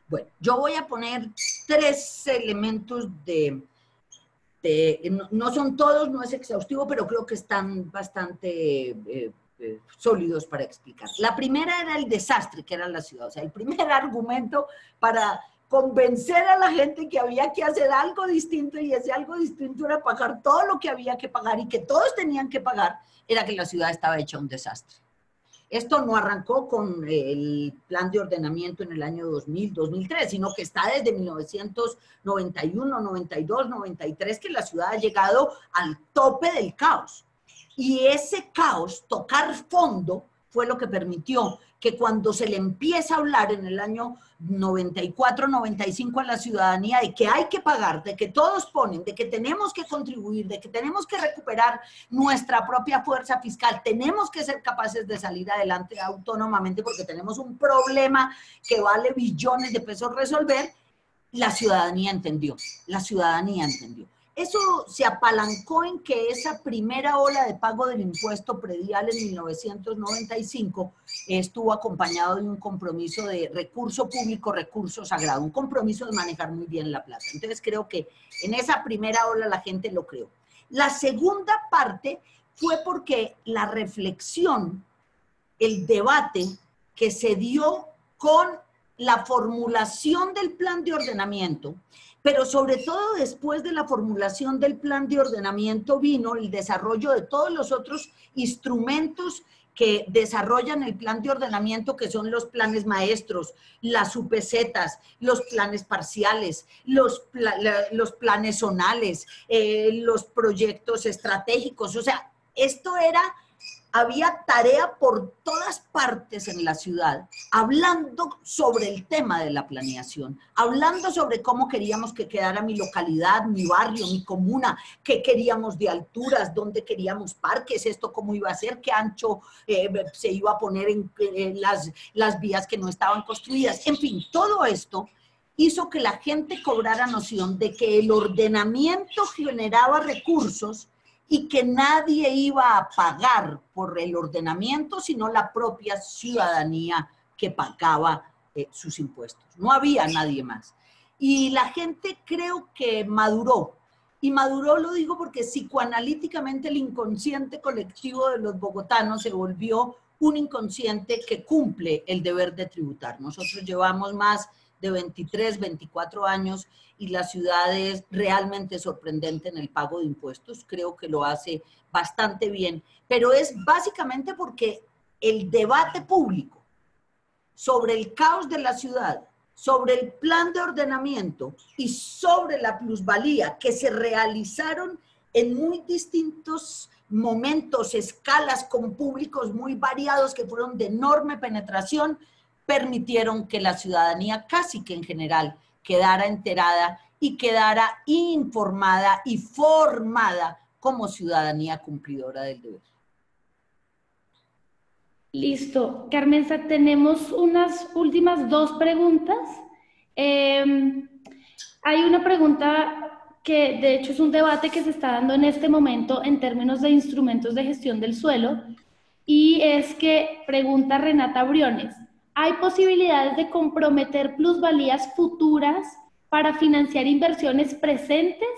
Bueno, yo voy a poner 3 elementos no son todos, no es exhaustivo, pero creo que están bastante sólidos para explicar. La primera era el desastre que era la ciudad, o sea, el primer argumento para convencer a la gente que había que hacer algo distinto, y ese algo distinto era pagar todo lo que había que pagar y que todos tenían que pagar, era que la ciudad estaba hecha un desastre. Esto no arrancó con el plan de ordenamiento en el año 2000, 2003, sino que está desde 1991, 92, 93, que la ciudad ha llegado al tope del caos. Y ese caos, tocar fondo, fue lo que permitió que cuando se le empieza a hablar en el año 94, 95 a la ciudadanía de que hay que pagar, de que todos ponen, de que tenemos que contribuir, de que tenemos que recuperar nuestra propia fuerza fiscal, tenemos que ser capaces de salir adelante autónomamente porque tenemos un problema que vale billones de pesos resolver, la ciudadanía entendió, la ciudadanía entendió. Eso se apalancó en que esa primera ola de pago del impuesto predial en 1995 estuvo acompañado de un compromiso de recurso público, recurso sagrado, un compromiso de manejar muy bien la plata. Entonces creo que en esa primera ola la gente lo creó. La segunda parte fue porque la reflexión, el debate que se dio con la formulación del plan de ordenamiento, pero sobre todo después de la formulación del plan de ordenamiento vino el desarrollo de todos los otros instrumentos que desarrollan el plan de ordenamiento, que son los planes maestros, las UPZs, los planes parciales, los planes zonales, los proyectos estratégicos. O sea, esto era... Había tarea por todas partes en la ciudad, hablando sobre el tema de la planeación, hablando sobre cómo queríamos que quedara mi localidad, mi barrio, mi comuna, qué queríamos de alturas, dónde queríamos parques, esto cómo iba a ser, qué ancho se iba a poner en las vías que no estaban construidas. En fin, todo esto hizo que la gente cobrara noción de que el ordenamiento generaba recursos y que nadie iba a pagar por el ordenamiento, sino la propia ciudadanía que pagaba sus impuestos. No había nadie más. Y la gente creo que maduró. Y maduró, lo digo porque psicoanalíticamente el inconsciente colectivo de los bogotanos se volvió un inconsciente que cumple el deber de tributar. Nosotros llevamos más de 23, 24 años y la ciudad es realmente sorprendente en el pago de impuestos. Creo que lo hace bastante bien, pero es básicamente porque el debate público sobre el caos de la ciudad, sobre el plan de ordenamiento y sobre la plusvalía que se realizaron en muy distintos momentos, escalas con públicos muy variados que fueron de enorme penetración, permitieron que la ciudadanía casi que en general quedara enterada y quedara informada y formada como ciudadanía cumplidora del deber. Listo. Carmenza, tenemos unas últimas 2 preguntas. Hay una pregunta que de hecho es un debate que se está dando en este momento en términos de instrumentos de gestión del suelo, y es que pregunta Renata Briones: ¿hay posibilidades de comprometer plusvalías futuras para financiar inversiones presentes?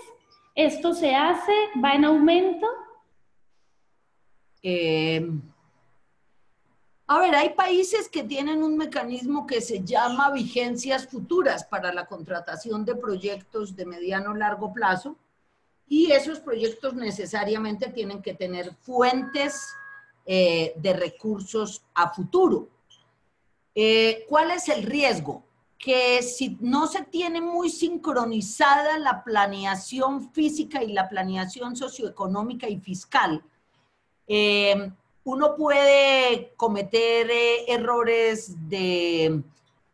¿Esto se hace? ¿Va en aumento? A ver, hay países que tienen un mecanismo que se llama vigencias futuras para la contratación de proyectos de mediano o largo plazo, y esos proyectos necesariamente tienen que tener fuentes de recursos a futuro. ¿Cuál es el riesgo? Que si no se tiene muy sincronizada la planeación física y la planeación socioeconómica y fiscal, uno puede cometer errores de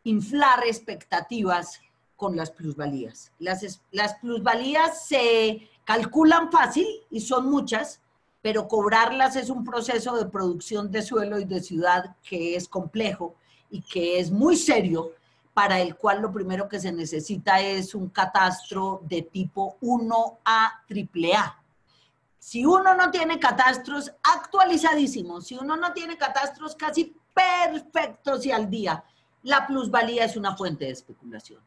inflar expectativas con las plusvalías. Las plusvalías se calculan fácil y son muchas, pero cobrarlas es un proceso de producción de suelo y de ciudad que es complejo y que es muy serio, para el cual lo primero que se necesita es un catastro de tipo 1A AAA. Si uno no tiene catastros actualizadísimos, si uno no tiene catastros casi perfectos y al día, la plusvalía es una fuente de especulación.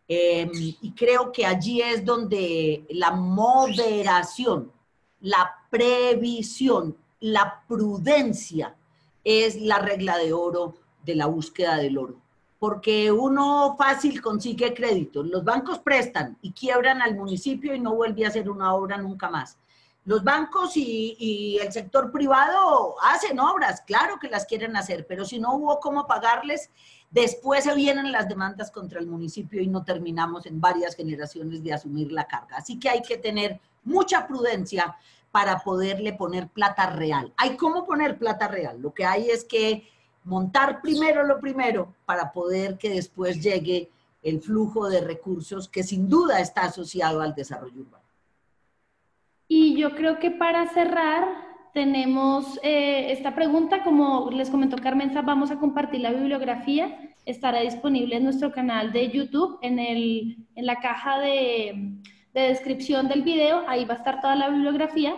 Y creo que allí es donde la moderación, la previsión, la prudencia es la regla de oro de la búsqueda del oro. Porque uno fácil consigue créditos. Los bancos prestan y quiebran al municipio y no vuelve a hacer una obra nunca más. Los bancos y el sector privado hacen obras, claro que las quieren hacer, pero si no hubo cómo pagarles, después se vienen las demandas contra el municipio y no terminamos en varias generaciones de asumir la carga. Así que hay que tener mucha prudencia para poderle poner plata real. ¿Hay cómo poner plata real? Lo que hay es que montar primero lo primero para poder que después llegue el flujo de recursos que sin duda está asociado al desarrollo urbano. Y yo creo que para cerrar tenemos esta pregunta. Como les comentó Carmenza, vamos a compartir la bibliografía. Estará disponible en nuestro canal de YouTube, en la caja de descripción del video. Ahí va a estar toda la bibliografía.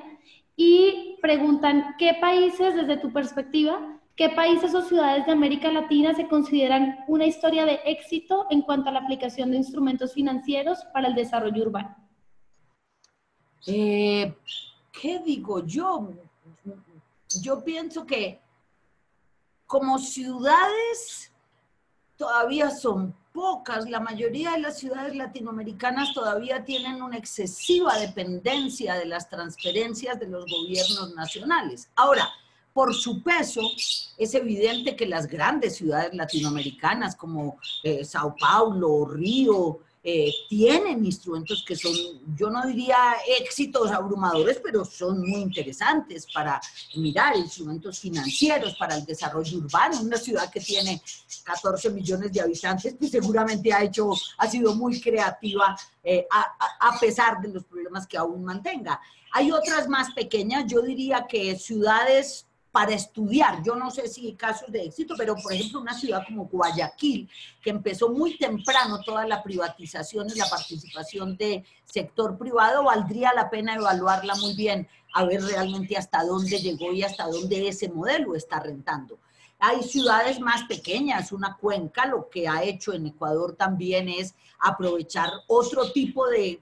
Y preguntan, ¿qué países, desde tu perspectiva, qué países o ciudades de América Latina se consideran una historia de éxito en cuanto a la aplicación de instrumentos financieros para el desarrollo urbano? ¿Qué digo yo? Yo pienso que como ciudades todavía son pocas. La mayoría de las ciudades latinoamericanas todavía tienen una excesiva dependencia de las transferencias de los gobiernos nacionales. Ahora, por su peso, es evidente que las grandes ciudades latinoamericanas como Sao Paulo, Río, tienen instrumentos que son, yo no diría éxitos abrumadores, pero son muy interesantes para mirar, instrumentos financieros para el desarrollo urbano. Una ciudad que tiene 14 millones de habitantes, pues seguramente ha sido muy creativa a pesar de los problemas que aún mantenga. Hay otras más pequeñas, yo diría que ciudades para estudiar, yo no sé si casos de éxito, pero por ejemplo una ciudad como Guayaquil, que empezó muy temprano toda la privatización y la participación de sector privado, valdría la pena evaluarla muy bien, a ver realmente hasta dónde llegó y hasta dónde ese modelo está rentando. Hay ciudades más pequeñas, una Cuenca, lo que ha hecho en Ecuador también es aprovechar otro tipo de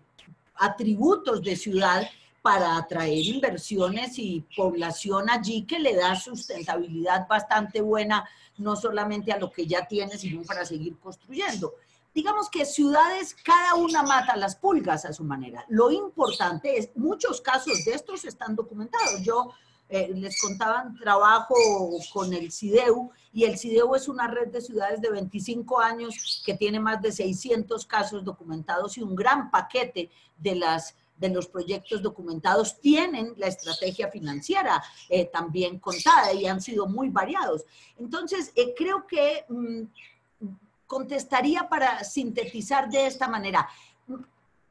atributos de ciudad para atraer inversiones y población allí que le da sustentabilidad bastante buena, no solamente a lo que ya tiene, sino para seguir construyendo. Digamos que ciudades, cada una mata las pulgas a su manera. Lo importante es, muchos casos de estos están documentados. Yo les contaba, trabajo con el CIDEU, y el CIDEU es una red de ciudades de 25 años que tiene más de 600 casos documentados y un gran paquete de los proyectos documentados tienen la estrategia financiera también contada y han sido muy variados. Entonces, creo que contestaría para sintetizar de esta manera.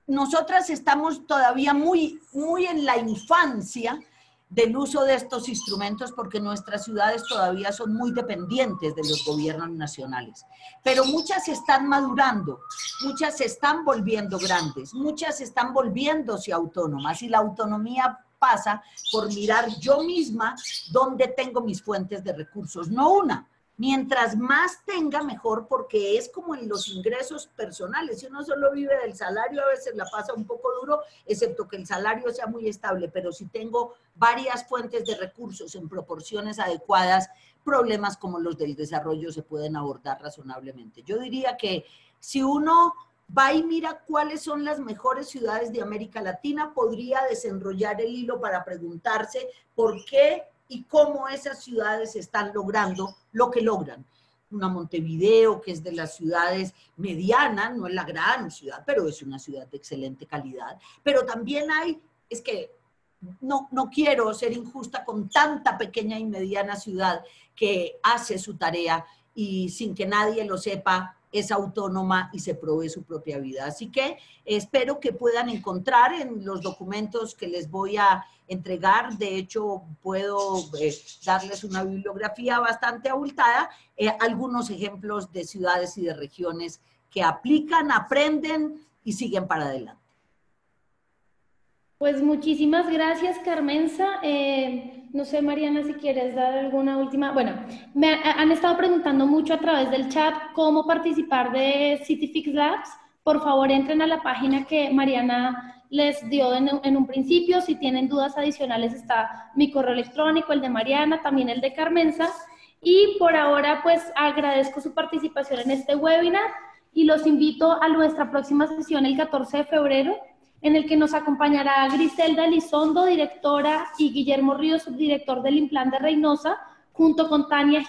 Nosotras estamos todavía muy en la infancia del uso de estos instrumentos porque nuestras ciudades todavía son muy dependientes de los gobiernos nacionales. Pero muchas están madurando, muchas se están volviendo grandes, muchas están volviéndose autónomas y la autonomía pasa por mirar yo misma dónde tengo mis fuentes de recursos, no una. Mientras más tenga, mejor, porque es como en los ingresos personales. Si uno solo vive del salario, a veces la pasa un poco duro, excepto que el salario sea muy estable. Pero si tengo varias fuentes de recursos en proporciones adecuadas, problemas como los del desarrollo se pueden abordar razonablemente. Yo diría que si uno va y mira cuáles son las mejores ciudades de América Latina, podría desenrollar el hilo para preguntarse por qué y cómo esas ciudades están logrando lo que logran. Una Montevideo, que es de las ciudades medianas, no es la gran ciudad, pero es una ciudad de excelente calidad. Pero también hay, es que no quiero ser injusta con tanta pequeña y mediana ciudad que hace su tarea y sin que nadie lo sepa, es autónoma y se provee su propia vida. Así que espero que puedan encontrar en los documentos que les voy a entregar, de hecho puedo darles una bibliografía bastante abultada, algunos ejemplos de ciudades y de regiones que aplican, aprenden y siguen para adelante. Pues muchísimas gracias, Carmenza. No sé, Mariana, si quieres dar alguna última. Bueno, me han estado preguntando mucho a través del chat cómo participar de CityFix Labs. Por favor, entren a la página que Mariana les dio en un principio. Si tienen dudas adicionales, está mi correo electrónico, el de Mariana, también el de Carmenza. Y por ahora, pues agradezco su participación en este webinar y los invito a nuestra próxima sesión el 14 de febrero, en el que nos acompañará Griselda Elizondo, directora, y Guillermo Ríos, subdirector del Implan de Reynosa, junto con Tania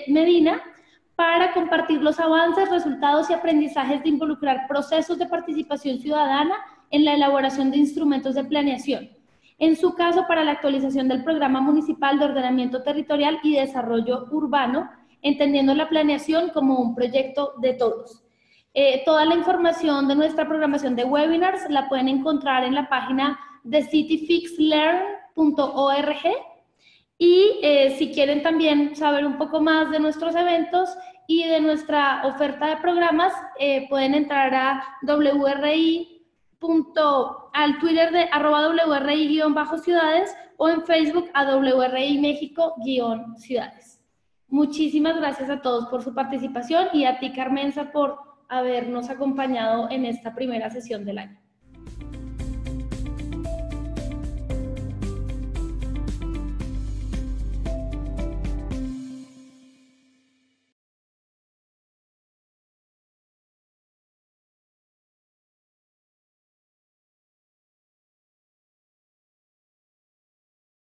Medina, para compartir los avances, resultados y aprendizajes de involucrar procesos de participación ciudadana en la elaboración de instrumentos de planeación. En su caso, para la actualización del Programa Municipal de Ordenamiento Territorial y Desarrollo Urbano, entendiendo la planeación como un proyecto de todos. Toda la información de nuestra programación de webinars la pueden encontrar en la página de cityfixlearn.org y si quieren también saber un poco más de nuestros eventos y de nuestra oferta de programas, pueden entrar a al Twitter de @WRI_ciudades o en Facebook a WRI México_ciudades. Muchísimas gracias a todos por su participación y a ti, Carmenza, por habernos acompañado en esta primera sesión del año.